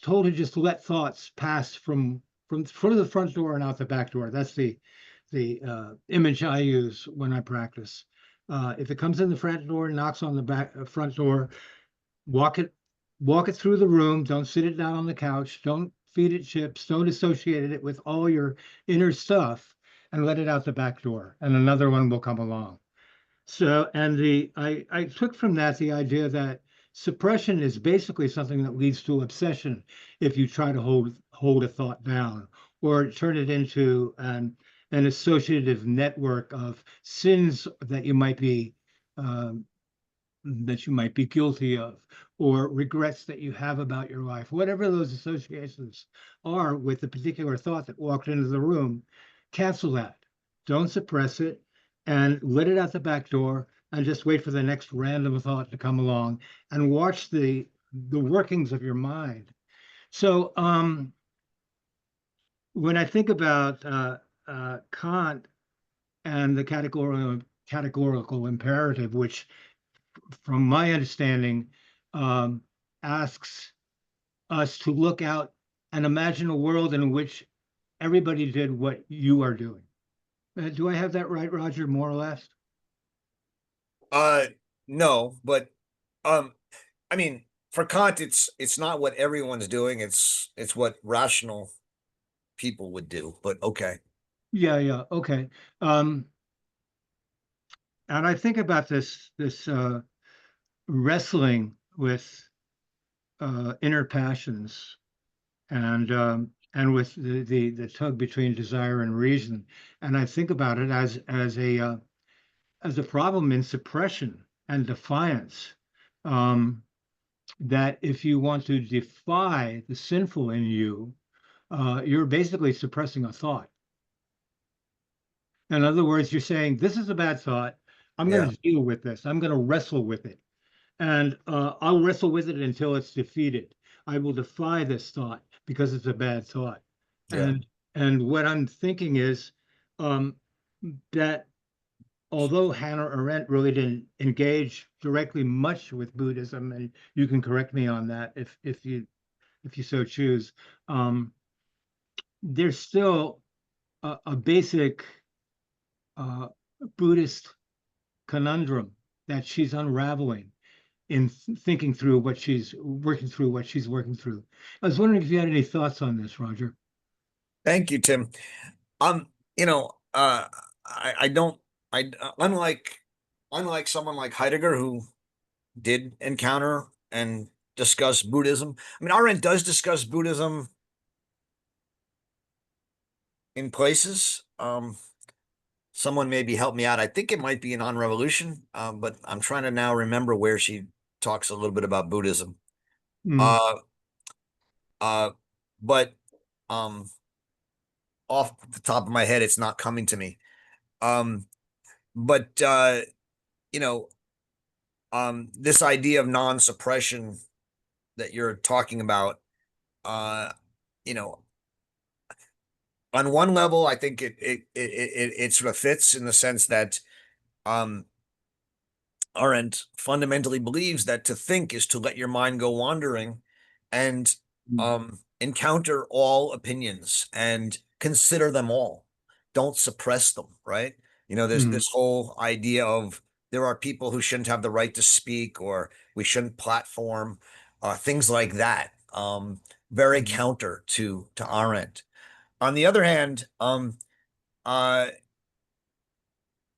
told to just let thoughts pass from front of the front door and out the back door. That's the image I use when I practice. If it comes in the front door, knocks on the front door, walk it walk it through the room. Don't sit it down on the couch. Don't feed it chips. Don't associate it with all your inner stuff, and let it out the back door. And another one will come along. So, and I took from that the idea that suppression is basically something that leads to obsession if you try to hold a thought down or turn it into an associative network of sins um, that you might be guilty of, or regrets that you have about your life, whatever those associations are with the particular thought that walked into the room. Cancel that. Don't suppress it, and let it out the back door, and just wait for the next random thought to come along, and watch the workings of your mind. So when I think about Kant and the categorical imperative, which from my understanding um, asks us to look out and imagine a world in which everybody did what you are doing. Do I have that right, Roger, more or less? No, but um, I mean, for Kant, it's not what everyone's doing. It's what rational people would do. But okay. Yeah, yeah, okay. Um, and I think about this wrestling with inner passions, and with the tug between desire and reason. And I think about it as a problem in suppression and defiance. Um, that if you want to defy the sinful in you, you're basically suppressing a thought. In other words, you're saying, this is a bad thought. I'm Yeah. going to deal with this. I'm going to wrestle with it. And I'll wrestle with it until it's defeated. I will defy this thought because it's a bad thought. Yeah. And what I'm thinking is um, that although Hannah Arendt really didn't engage directly much with Buddhism, and you can correct me on that if you so choose, there's still a basic uh, Buddhist conundrum that she's unraveling in thinking through what she's working through. I was wondering if you had any thoughts on this, Roger. Thank you, Tim. Um, you know, I don't, unlike someone like Heidegger who did encounter and discuss Buddhism. I mean, Arendt does discuss Buddhism in places. Someone maybe help me out. I think it might be in On Revolution, but I'm trying to now remember where she talks a little bit about Buddhism. Mm, Uh, uh, but um, off the top of my head, it's not coming to me. Um, but you know, this idea of non-suppression that you're talking about, uh, you know, on one level, I think it sort of fits in the sense that um Arendt fundamentally believes that to think is to let your mind go wandering and mm, encounter all opinions and consider them all. Don't suppress them, right? You know, there's mm, this whole idea of there are people who shouldn't have the right to speak or we shouldn't platform. things like that. Very Mhm. counter to Arendt. On the other hand,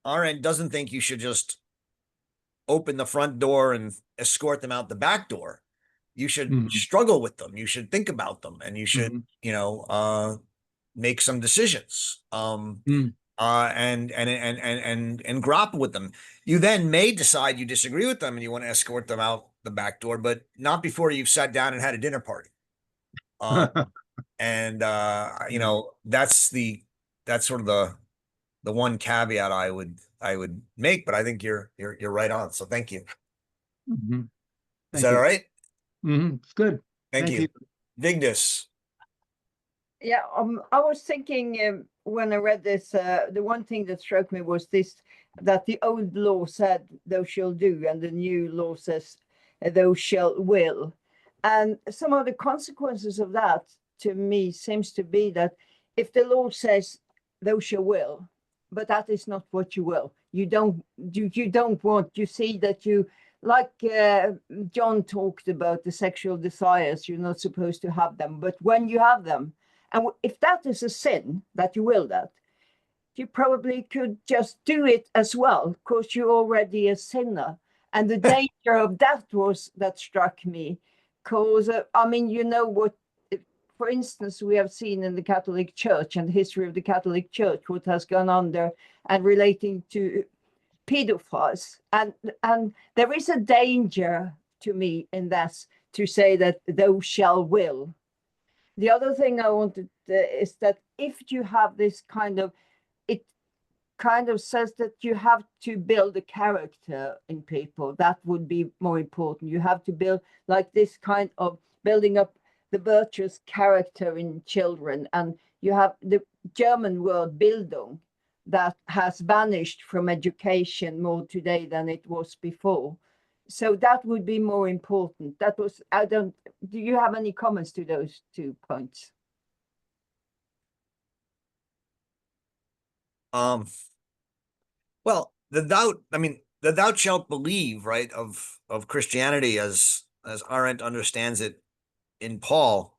Arendt doesn't think you should just open the front door and escort them out the back door. You should Mhm. struggle with them. You should think about them, and you should, Mhm. make some decisions. Mm. And grapple with them. You then may decide you disagree with them and you want to escort them out the back door, but not before you've sat down and had a dinner party. And that's sort of the one caveat I would make, but I think you're right on. So thank you. Mhm. Is Thank that all you. right? It's good. Thank Thank you. you. Vigdis. Yeah, I was thinking when I read this, the one thing that struck me was this, that the old law said thou shall do, and the new law says thou shall will. And some of the consequences of that to me seems to be that if the law says thou shall will, but that is not what you will, you don't want, you see that you, like John talked about the sexual desires, you're not supposed to have them, but when you have them, and if that is a sin, that you will that, you probably could just do it as well, because you're already a sinner. And the danger of that was that struck me, because I mean, you know what, for instance, we have seen in the Catholic Church and the history of the Catholic Church, what has gone on there and relating to pedophiles. And there is a danger to me in that, to say that thou shall will. The other thing I wanted is that if you have this kind of, it kind of says that you have to build a character in people. That would be more important. You have to build like this kind of building up the virtuous character in children. And you have the German word Bildung that has vanished from education more today than it was before. So that would be more important. That was, I don't, do you have any comments to those 2 points? Well, the thou shalt believe, right, of Christianity as Arendt understands it in Paul,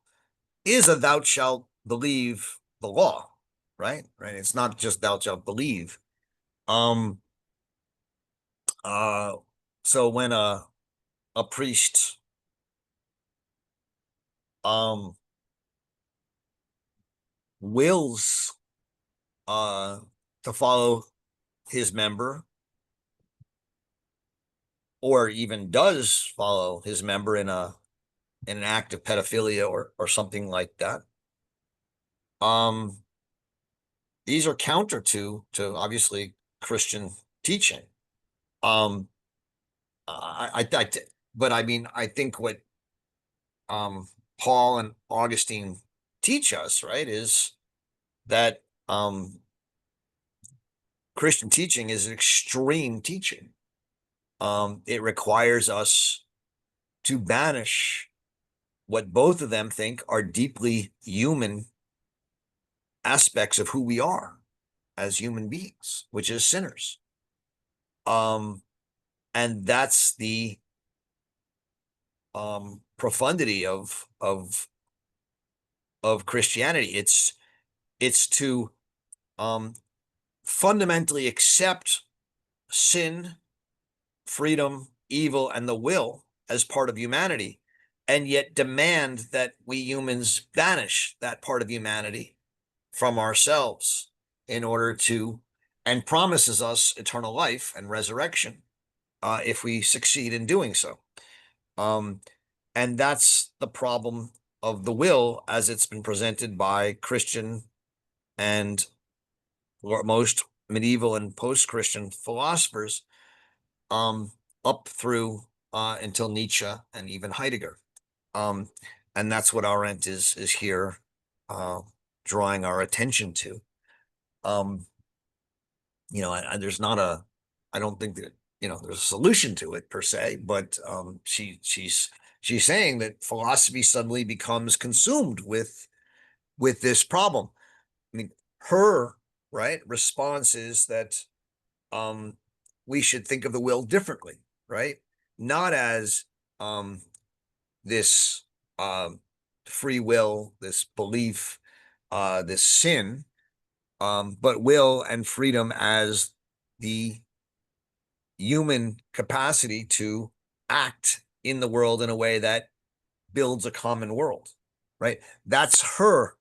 is a thou shalt believe the law, right? Right. It's not just thou shalt believe. Um uh so when a priest um wills to follow his member, or even does follow his member in an act of pedophilia or something like that, these are counter to obviously Christian teaching. Um, but I mean, I think what Paul and Augustine teach us, right, is that Christian teaching is an extreme teaching. It requires us to banish what both of them think are deeply human aspects of who we are as human beings, which is sinners. And that's the profundity of Christianity. It's to fundamentally accept sin, freedom, evil, and the will as part of humanity, and yet demand that we humans banish that part of humanity from ourselves in order to, and promises us eternal life and resurrection if we succeed in doing so. And that's the problem of the will as it's been presented by Christian and most medieval and post-Christian philosophers, up through until Nietzsche and even Heidegger. And that's what Arendt is here drawing our attention to. There's not I don't think that, there's a solution to it per se, but she's saying that philosophy suddenly becomes consumed with this problem. I mean, her response is that we should think of the will differently, right? Not as this free will, this belief, this sin, but will and freedom as the human capacity to act in the world in a way that builds a common world, right? That's her,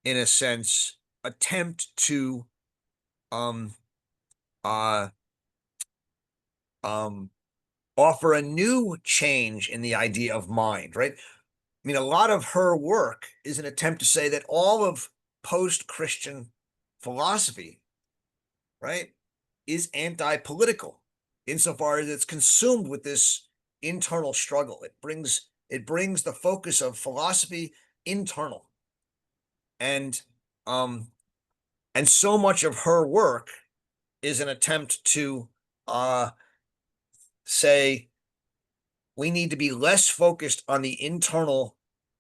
in a sense, attempt to offer a new change in the idea of mind, right? I mean, a lot of her work is an attempt to say that all of post-Christian philosophy, right, is anti-political insofar as it's consumed with this internal struggle. It brings the focus of philosophy internal. And so much of her work is an attempt to say we need to be less focused on the internal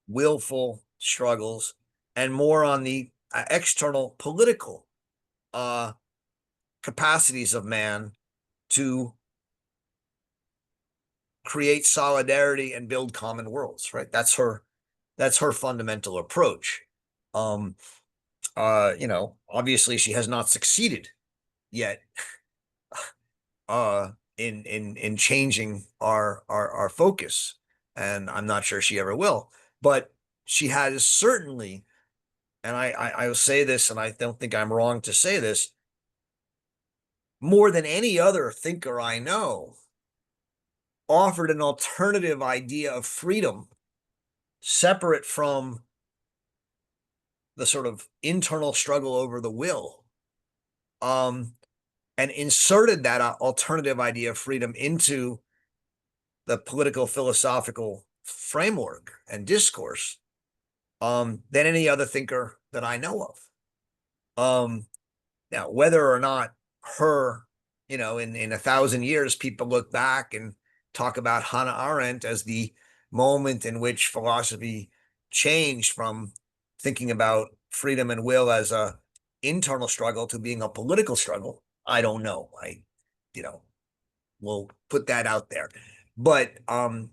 willful struggles and more on the external political capacities of man to create solidarity and build common worlds, right? That's her fundamental approach. Obviously she has not succeeded yet in changing our focus, and I'm not sure she ever will, but she has certainly, and I will say this, and I don't think I'm wrong to say this, more than any other thinker I know, offered an alternative idea of freedom separate from the sort of internal struggle over the will, and inserted that alternative idea of freedom into the political philosophical framework and discourse than any other thinker that I know of. Now, whether or not her, in 1,000 years, people look back and talk about Hannah Arendt as the moment in which philosophy changed from thinking about freedom and will as a internal struggle to being a political struggle, I don't know. We'll put that out there. But the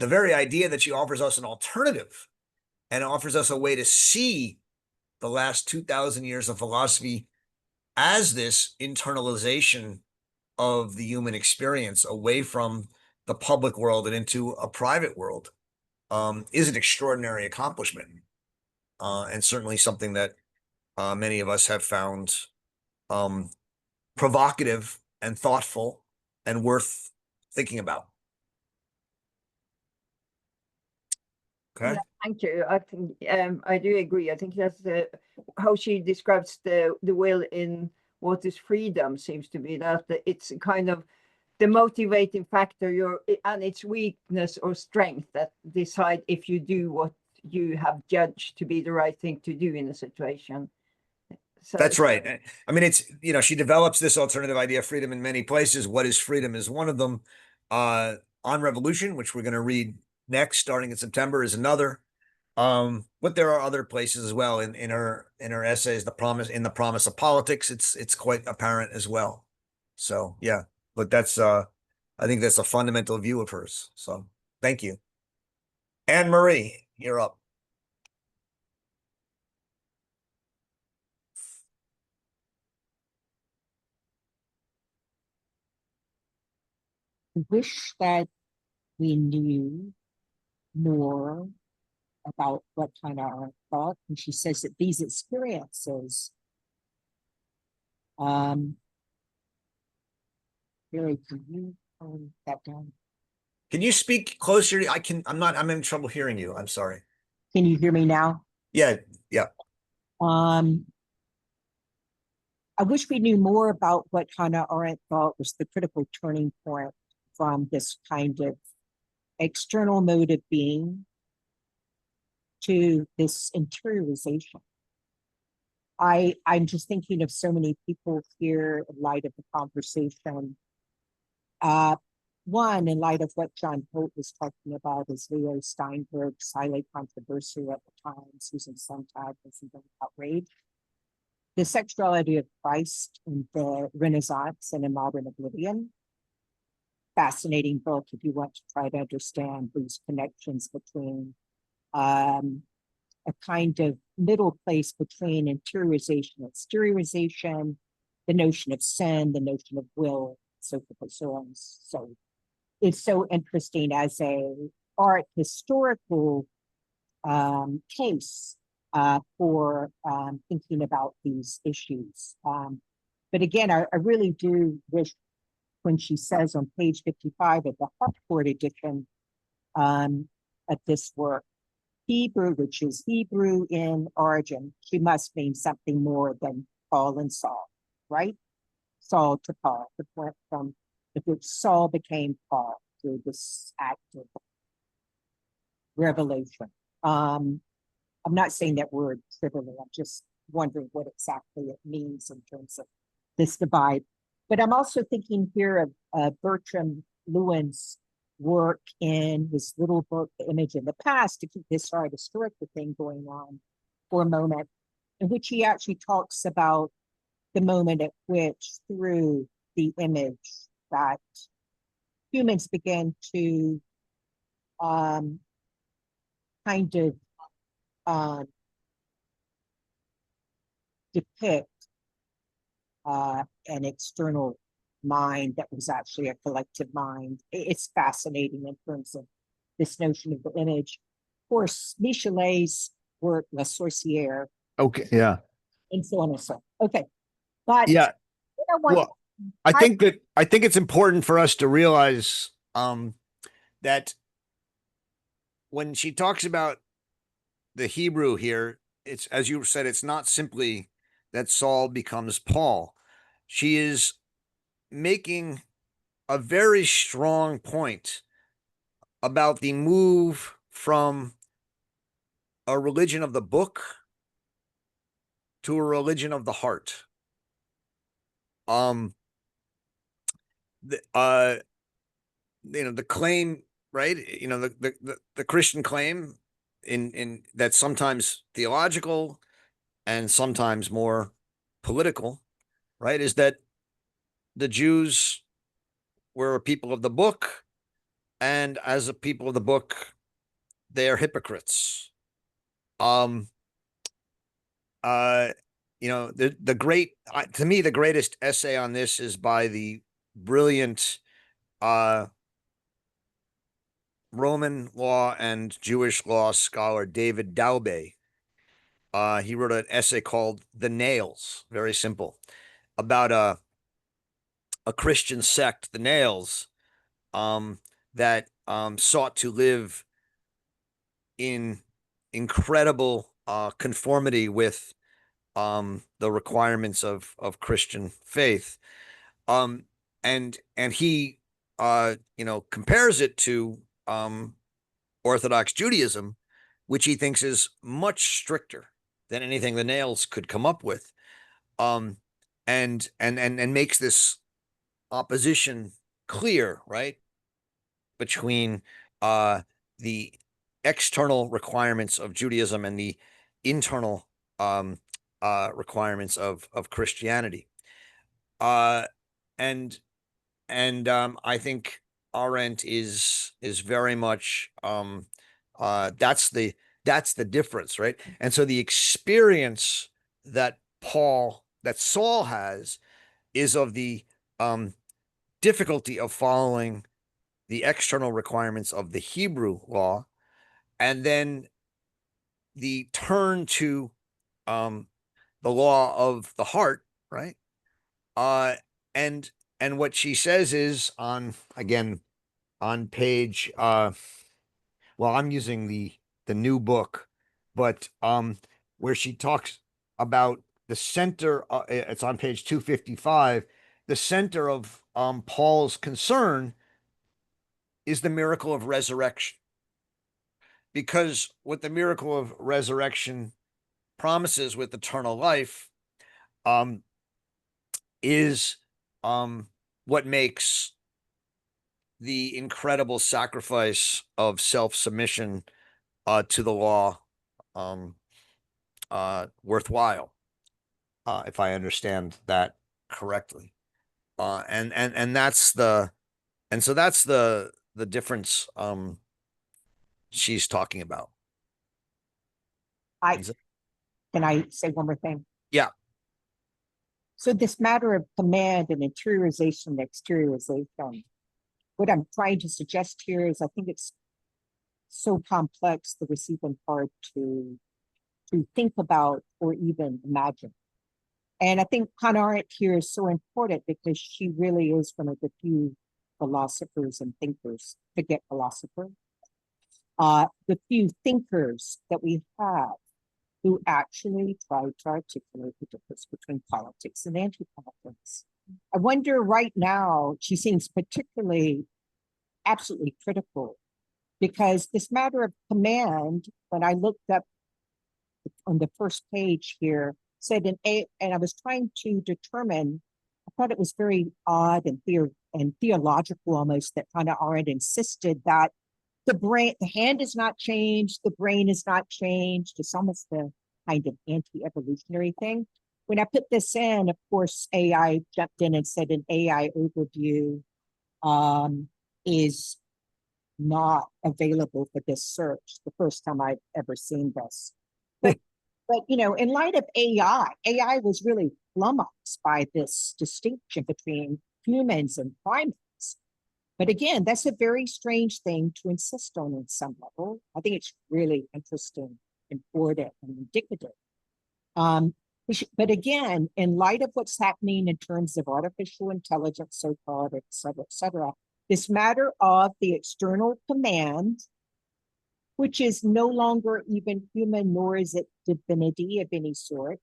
very idea that she offers us an alternative and offers us a way to see the last 2,000 years of philosophy as this internalization of the human experience away from the public world and into a private world is an extraordinary accomplishment, and certainly something that many of us have found provocative and thoughtful and worth thinking about. Okay. Yeah, thank you. I think I do agree. I think that's how she describes the will in What is Freedom seems to be that it's kind of the motivating factor, and its weakness or strength that decide if you do what you have judged to be the right thing to do in a situation. So that's right. I mean, it's, she develops this alternative idea of freedom in many places. What is Freedom is one of them. On Revolution, which we're going to read next, starting in September, is another. But there are other places as well in her essays. The Promise of Politics. It's quite apparent as well. So yeah, but that's I think that's a fundamental view of hers. So thank you. Anne Marie, you're up. I wish that we knew more about what Hannah Arendt thought. And she says that these experiences really, can you turn that down? Can you speak closer? I'm in trouble hearing you. I'm sorry. Can you hear me now? Yeah. I wish we knew more about what Hannah Arendt thought was the critical turning point from this kind of external mode of being to this interiorization. I'm just thinking of so many people here in light of the conversation. One, in light of what John Holt was talking about, is Leo Steinberg's highly controversial at the time. Susan Sontag was even outraged. The sexuality of Christ in the Renaissance and in modern oblivion. fascinating book if you want to try to understand these connections between a kind of middle place between interiorization and exteriorization, the notion of sin, the notion of will, so forth and so on. So it's so interesting as a art historical case for thinking about these issues. But again, I really do wish when she says on page 55 of the Hartford edition of this work, Hebrew, which is Hebrew in origin, she must mean something more than Paul and Saul, right? Saul to Paul, the point from which Saul became Paul through this act of revelation. I'm not saying that word trivially, I'm just wondering what exactly it means in terms of this divide. But I'm also thinking here of Bertram Lewin's work in his little book, The Image in the Past, to keep this art historical thing going on for a moment, in which he actually talks about the moment at which, through the image, that humans began to kind of depict an external mind that was actually a collective mind. It's fascinating in terms of this notion of the image. Of course, Michelet's work, La Sorcière, Okay. Yeah. and so on and so on. Okay. But Yeah. what I want Well, I think it's important for us to realize that when she talks about the Hebrew here, it's, as you said, it's not simply that Saul becomes Paul. She is making a very strong point about the move from a religion of the book to a religion of the heart. The claim, right? The Christian claim in that's sometimes theological and sometimes more political, right? Is that the Jews were a people of the book, and as a people of the book, they are hypocrites. Um, the great, to me, the greatest essay on this is by the brilliant Roman law and Jewish law scholar David Daube. He wrote an essay called "The Nails," very simple, about a Christian sect, the Nails, that sought to live in incredible conformity with the requirements of Christian faith. And he compares it to Orthodox Judaism, which he thinks is much stricter than anything the Nails could come up with. And makes this opposition clear, right, between the external requirements of Judaism and the internal requirements of Christianity. And I think Arendt is very much that's the difference, right? And so the experience that Saul has is of the difficulty of following the external requirements of the Hebrew law, and then the turn to the law of the heart, right? And what she says is on page well, I'm using the new book, but where she talks about the center, it's on page 255. The center of Paul's concern is the miracle of resurrection, because what the miracle of resurrection promises with eternal life is what makes the incredible sacrifice of self-submission to the law worthwhile, if I understand that correctly. And that's the And so that's the difference she's talking about. I, Is it- can I say one more thing? Yeah. So this matter of command and interiorization and exteriorization, what I'm trying to suggest here is I think it's so complex that it's even hard to think about or even imagine. And I think Hannah Arendt here is so important because she really is one of the few philosophers and thinkers, forget philosopher, the few thinkers that we have who actually try to articulate the difference between politics and anti-politics. I wonder right now, she seems particularly absolutely critical because this matter of command, when I looked up on the first page here, said and I was trying to determine, I thought it was very odd and theological almost that Hannah Arendt insisted that the hand is not changed, the brain is not changed. It's almost the kind of anti-evolutionary thing. When I put this in, of course, AI jumped in and said an AI overview is not available for this search. The first time I've ever seen this. But you know, in light of AI was really flummoxed by this distinction between humans and primates. But again, that's a very strange thing to insist on some level. I think it's really interesting, important, and indicative. But again, in light of what's happening in terms of artificial intelligence, so-called, et cetera, this matter of the external command, which is no longer even human, nor is it divinity of any sort,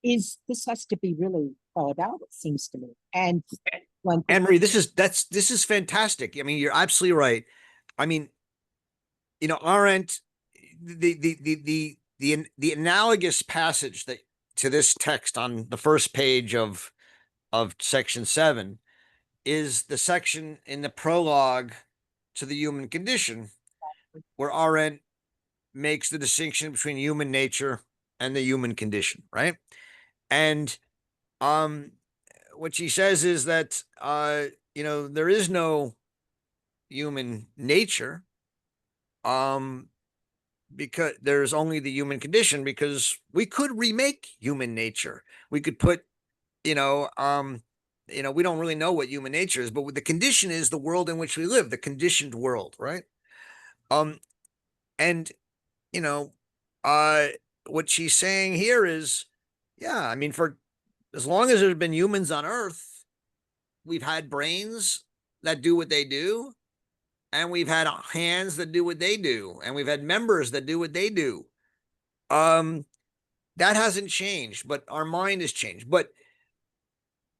this has to be really thought out, it seems to me. And Anne-Marie, this is fantastic. I mean, you're absolutely right. I mean, you know, Arendt, the analogous passage that to this text on the first page of section 7 is the section in the prologue to the human condition, where Arendt makes the distinction between human nature and the human condition, right? And what she says is that you know, there is no human nature, because there's only the human condition, because we could remake human nature. We could put, you know, we don't really know what human nature is, but the condition is the world in which we live, the conditioned world, right? And you know, what she's saying here is, yeah, I mean, for as long as there's been humans on Earth, we've had brains that do what they do, and we've had hands that do what they do, and we've had members that do what they do. That hasn't changed, but our mind has changed. But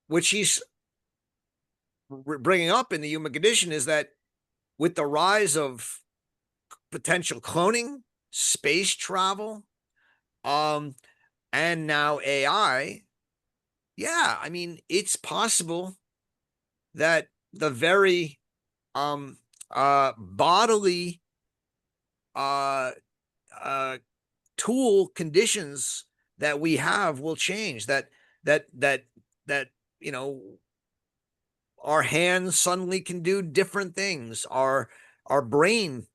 what she's bringing up in the human condition is that with the rise of potential cloning, space travel, and now AI, yeah, I mean, it's possible that the very bodily tool conditions that we have will change. That you know, our hands suddenly can do different things. Our brain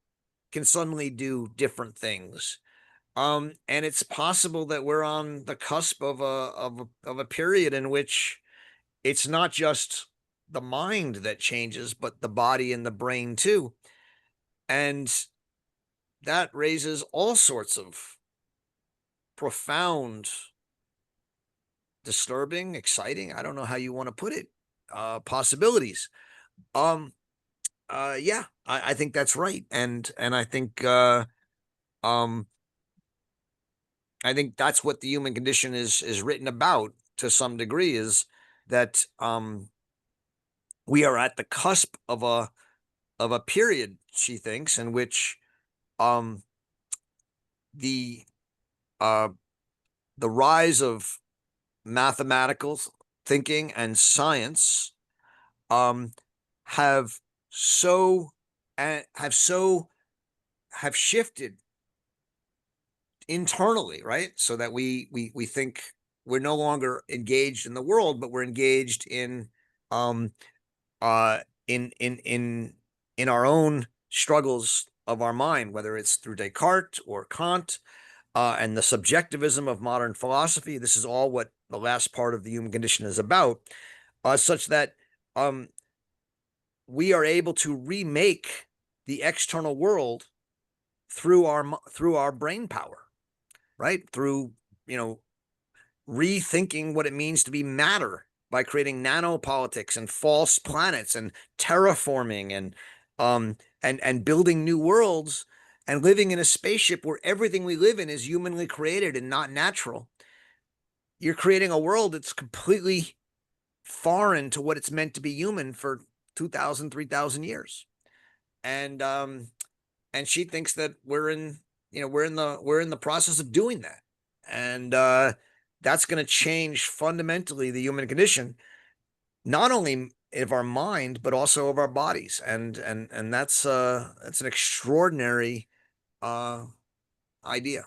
can suddenly do different things. And it's possible that we're on the cusp of a period in which it's not just the mind that changes, but the body and the brain too. And that raises all sorts of profound, disturbing, exciting, I don't know how you want to put it, possibilities. Yeah, I think that's right. And I think that's what the human condition is written about to some degree, is that we are at the cusp of a period, she thinks, in which the rise of mathematical thinking and science have shifted internally, right? So that we think we're no longer engaged in the world, but we're engaged in in our own struggles of our mind, whether it's through Descartes or Kant, and the subjectivism of modern philosophy. This is all what the last part of the human condition is about, such that we are able to remake the external world through our brain power, right? Through, rethinking what it means to be matter by creating nanopolitics and false planets and terraforming and building new worlds and living in a spaceship where everything we live in is humanly created and not natural. You're creating a world that's completely foreign to what it's meant to be human for 2,000, 3,000 years. And she thinks that we're in the process of doing that. And that's going to change fundamentally the human condition, not only of our mind, but also of our bodies. And that's an extraordinary idea.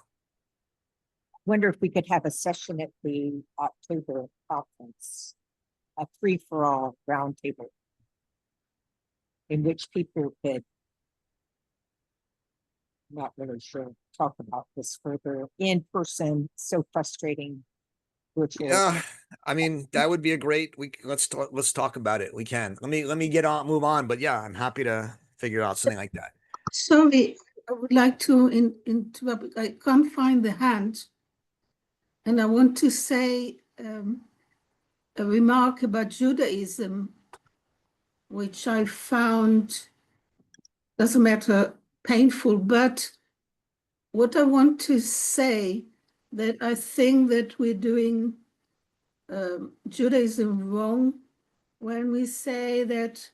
Wonder if we could have a session at the October conference, a free-for-all roundtable in which people could, not really sure, talk about this further in person. So frustrating. Virtual. Yeah, I mean, that would be a great, let's talk about it. We can. Let me move on. But yeah, I'm happy to figure out something like that. Sorry, I would like to interrupt. I can't find the hand. And I want to say a remark about Judaism, which I found, doesn't matter, painful, but what I want to say that I think that we're doing Judaism wrong when we say that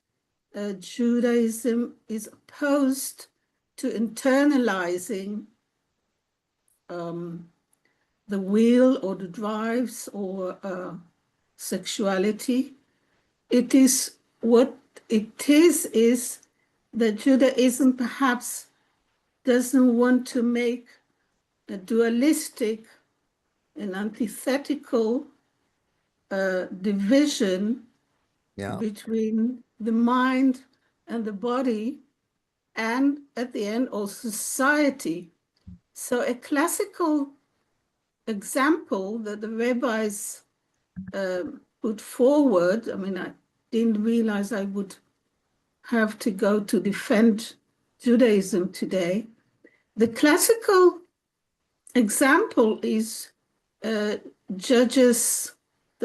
Judaism is opposed to internalizing the will or the drives or sexuality. It is what it is that Judaism perhaps doesn't want to make a dualistic and antithetical division between the mind and the body, and at the end also society. So a classical example that the rabbis put forward, I mean, I didn't realize I would have to go to defend Judaism today. The classical example is Judges,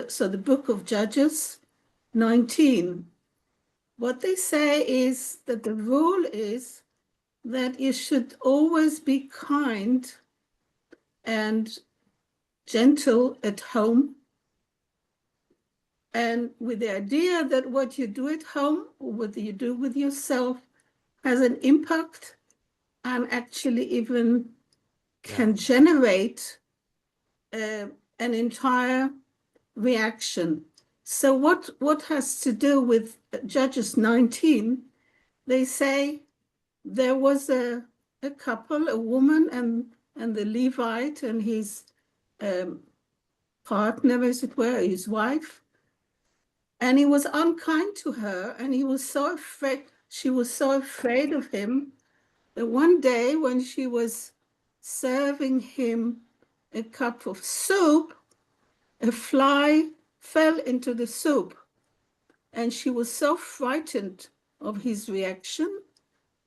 so the book of Judges 19. What they say is that the rule is that you should always be kind and gentle at home, and with the idea that what you do at home or what you do with yourself has an impact and actually even can generate an entire reaction. So what has to do with Judges 19, they say there was a couple, a woman and the Levite and his partner, as it were, his wife, and he was unkind to her, and he was so afraid, she was so afraid of him that one day when she was serving him a cup of soup, a fly fell into the soup, and she was so frightened of his reaction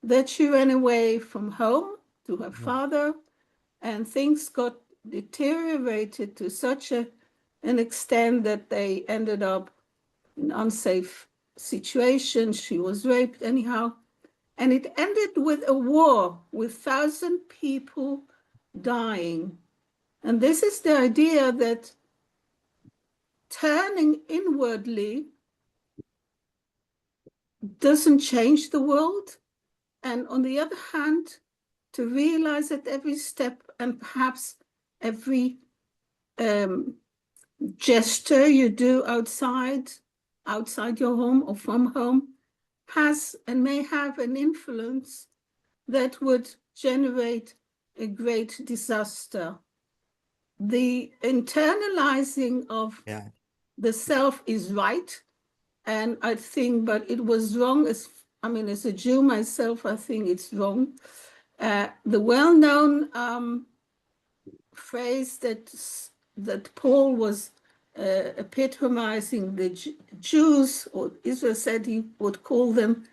that she ran away from home to her father, and things got deteriorated to such an extent that they ended up in unsafe situations. She was raped anyhow, and it ended with a war with 1,000 people dying. And this is the idea that turning inwardly doesn't change the world. And on the other hand, to realize that every step and perhaps every gesture you do outside your home or from home has and may have an influence that would generate a great disaster. The internalizing of the self is right, And I think, but it was wrong. I mean, as a Jew myself, I think it's wrong. The well-known phrase that Paul was epitomizing the Jews, or Israel said he would call them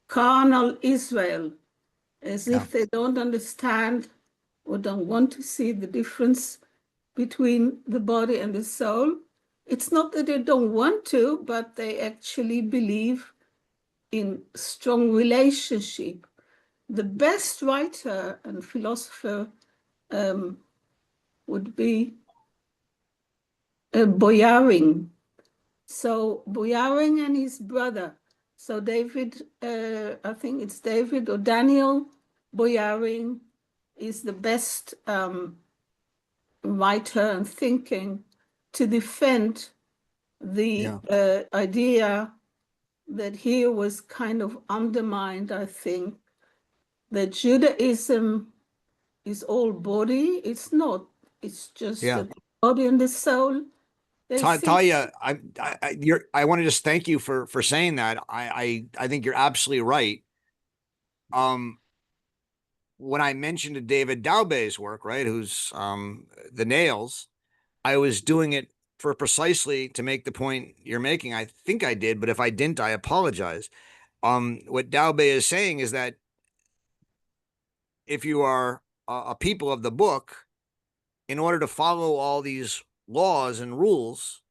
carnal Israel, as if they don't understand or don't want to see the difference between the body and the soul. It's not that they don't want to, but they actually believe in strong relationship. The best writer and philosopher would be Boyarin. So Boyarin and his brother. So David, I think it's David or Daniel Boyarin is the best writer and thinking to defend the idea that here was kind of undermined, I think, that Judaism is all body. It's not. It's just the body and the soul. Talia, I want to just thank you for saying that. I think you're absolutely right. When I mentioned David Daubé's work, right, who's the Nails, I was doing it for precisely to make the point you're making. I think I did, but if I didn't, I apologize. What Daubé is saying is that if you are a people of the book, in order to follow all these laws and rules,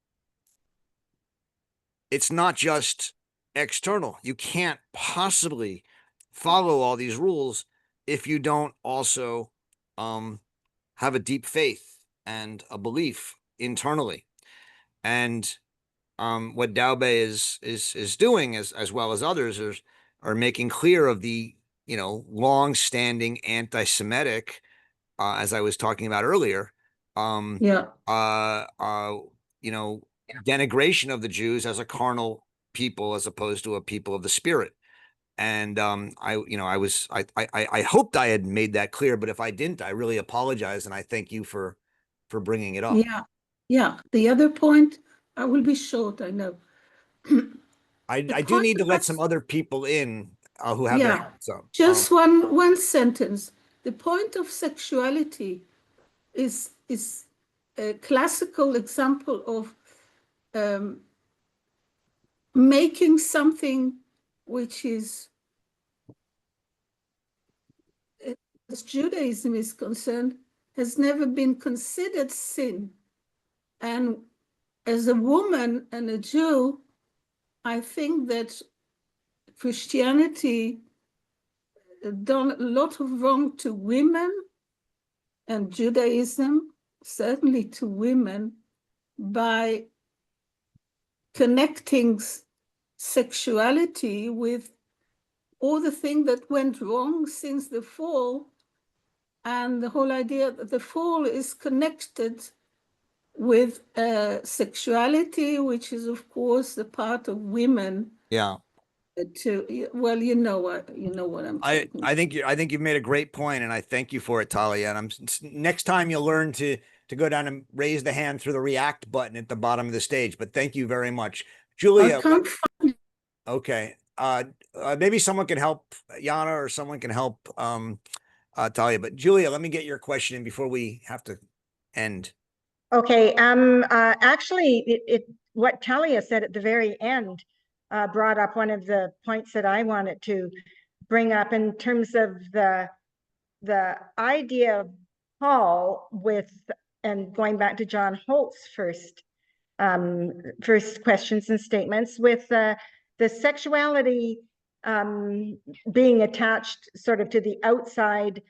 it's not just external. You can't possibly follow all these rules if you don't also have a deep faith and a belief internally. And what Daubé is doing, as well as others, are making clear of the long-standing anti-Semitic, as I was talking about earlier, denigration of the Jews as a carnal people as opposed to a people of the spirit. And I hoped I had made that clear, but if I didn't, I really apologize, and I thank you for bringing it up. Yeah. The other point, I will be short, I know. I do need to let some other people in who have their hands up. Just one sentence. The point of sexuality is a classical example of making something which is, as Judaism is concerned, has never been considered sin. And as a woman and a Jew, I think that Christianity done a lot of wrong to women, and Judaism certainly to women, by connecting sexuality with all the things that went wrong since the fall, and the whole idea that the fall is connected with sexuality, which is of course the part of women. Well, you know what I'm talking about. I think you've made a great point, and I thank you for it, Talia. And next time you'll learn to go down and raise the hand through the react button at the bottom of the stage. But thank you very much, Julia. Okay, maybe someone can help Yana, or someone can help Talia. But Julia, let me get your question in before we have to end. Okay. Actually, what Talia said at the very end brought up one of the points that I wanted to bring up in terms of the idea of Paul and going back to John Holt's first questions and statements with the sexuality being attached sort of to the outside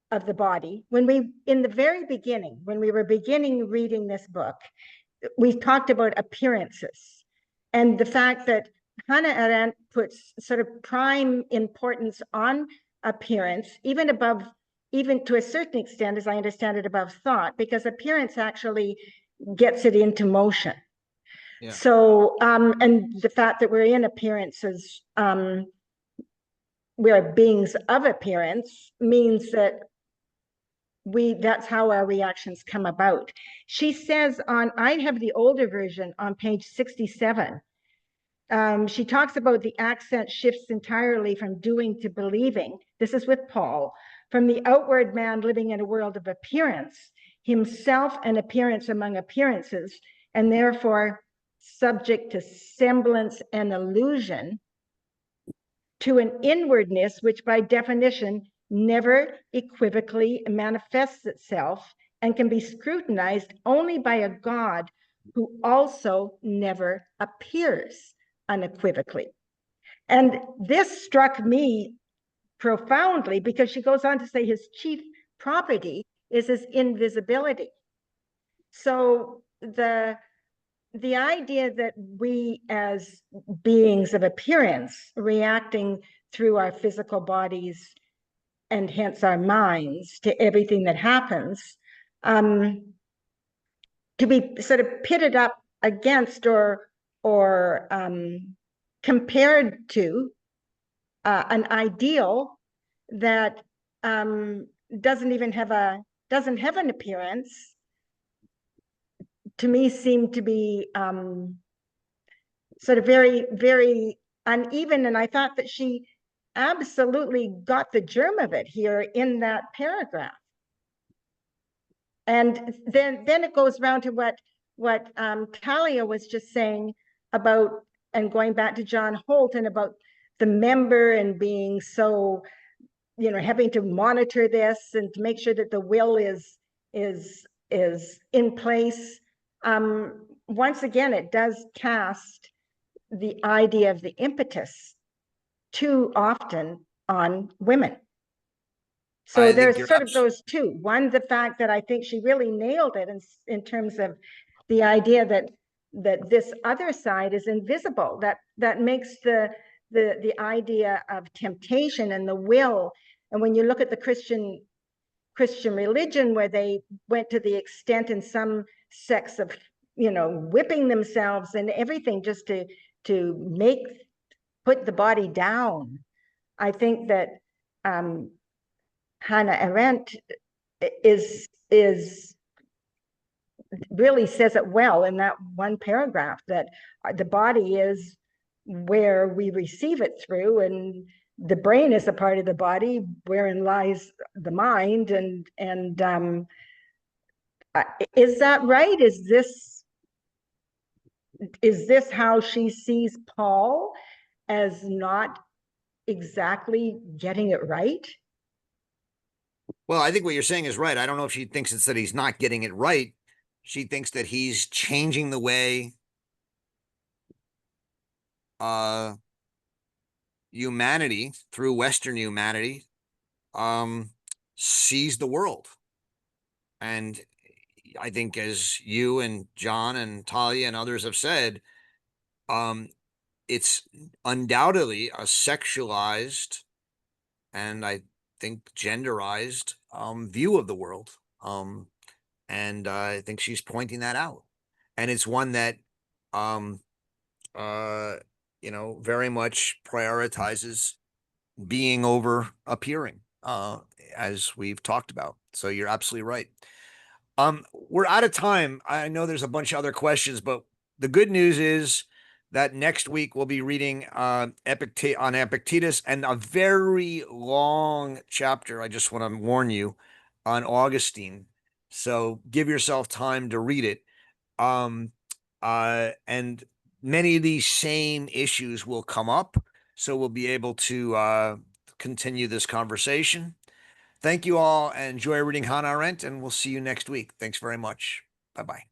of the body. In the very beginning, when we were beginning reading this book, we talked about appearances and the fact that Hannah Arendt puts sort of prime importance on appearance, even to a certain extent, as I understand it, above thought, because appearance actually gets it into motion. So, and the fact that we're in appearances, we are beings of appearance, means that that's how our reactions come about. She says I have the older version on page 67. She talks about the accent shifts entirely from doing to believing. This is with Paul. From the outward man living in a world of appearance, himself an appearance among appearances, and therefore subject to semblance and illusion, to an inwardness which by definition never equivocally manifests itself and can be scrutinized only by a God who also never appears unequivocally. And this struck me profoundly because she goes on to say his chief property is his invisibility. So the idea that we as beings of appearance reacting through our physical bodies and hence our minds to everything that happens, to be sort of pitted up against or compared to an ideal that doesn't have an appearance, to me seemed to be sort of very, very uneven. And I thought that she absolutely got the germ of it here in that paragraph. And then it goes around to what Talia was just saying about, and going back to John Holt and about the member and being so, having to monitor this and to make sure that the will is in place. Once again, it does cast the idea of the impetus too often on women. So there's sort of those two. One, the fact that I think she really nailed it in terms of the idea that this other side is invisible, that makes the idea of temptation and the will. And when you look at the Christian religion, where they went to the extent in some sects of whipping themselves and everything just to put the body down, I think that Hannah Arendt is really says it well in that one paragraph, that the body is where we receive it through, and the brain is a part of the body wherein lies the mind. And is that right? Is this how she sees Paul, as not exactly getting it right? Well, I think what you're saying is right. I don't know if she thinks it's that he's not getting it right. She thinks that he's changing the way humanity, through Western humanity, sees the world. And I think, as you and John and Talia and others have said, it's undoubtedly a sexualized and I think genderized view of the world. And I think she's pointing that out. And it's one that, very much prioritizes being over appearing, as we've talked about. So you're absolutely right. We're out of time. I know there's a bunch of other questions, but the good news is that next week we'll be reading on Epictetus, and a very long chapter, I just want to warn you, on Augustine. So give yourself time to read it. And many of these same issues will come up, so we'll be able to continue this conversation. Thank you all, and enjoy reading Hannah Arendt, and we'll see you next week. Thanks very much. Bye-bye.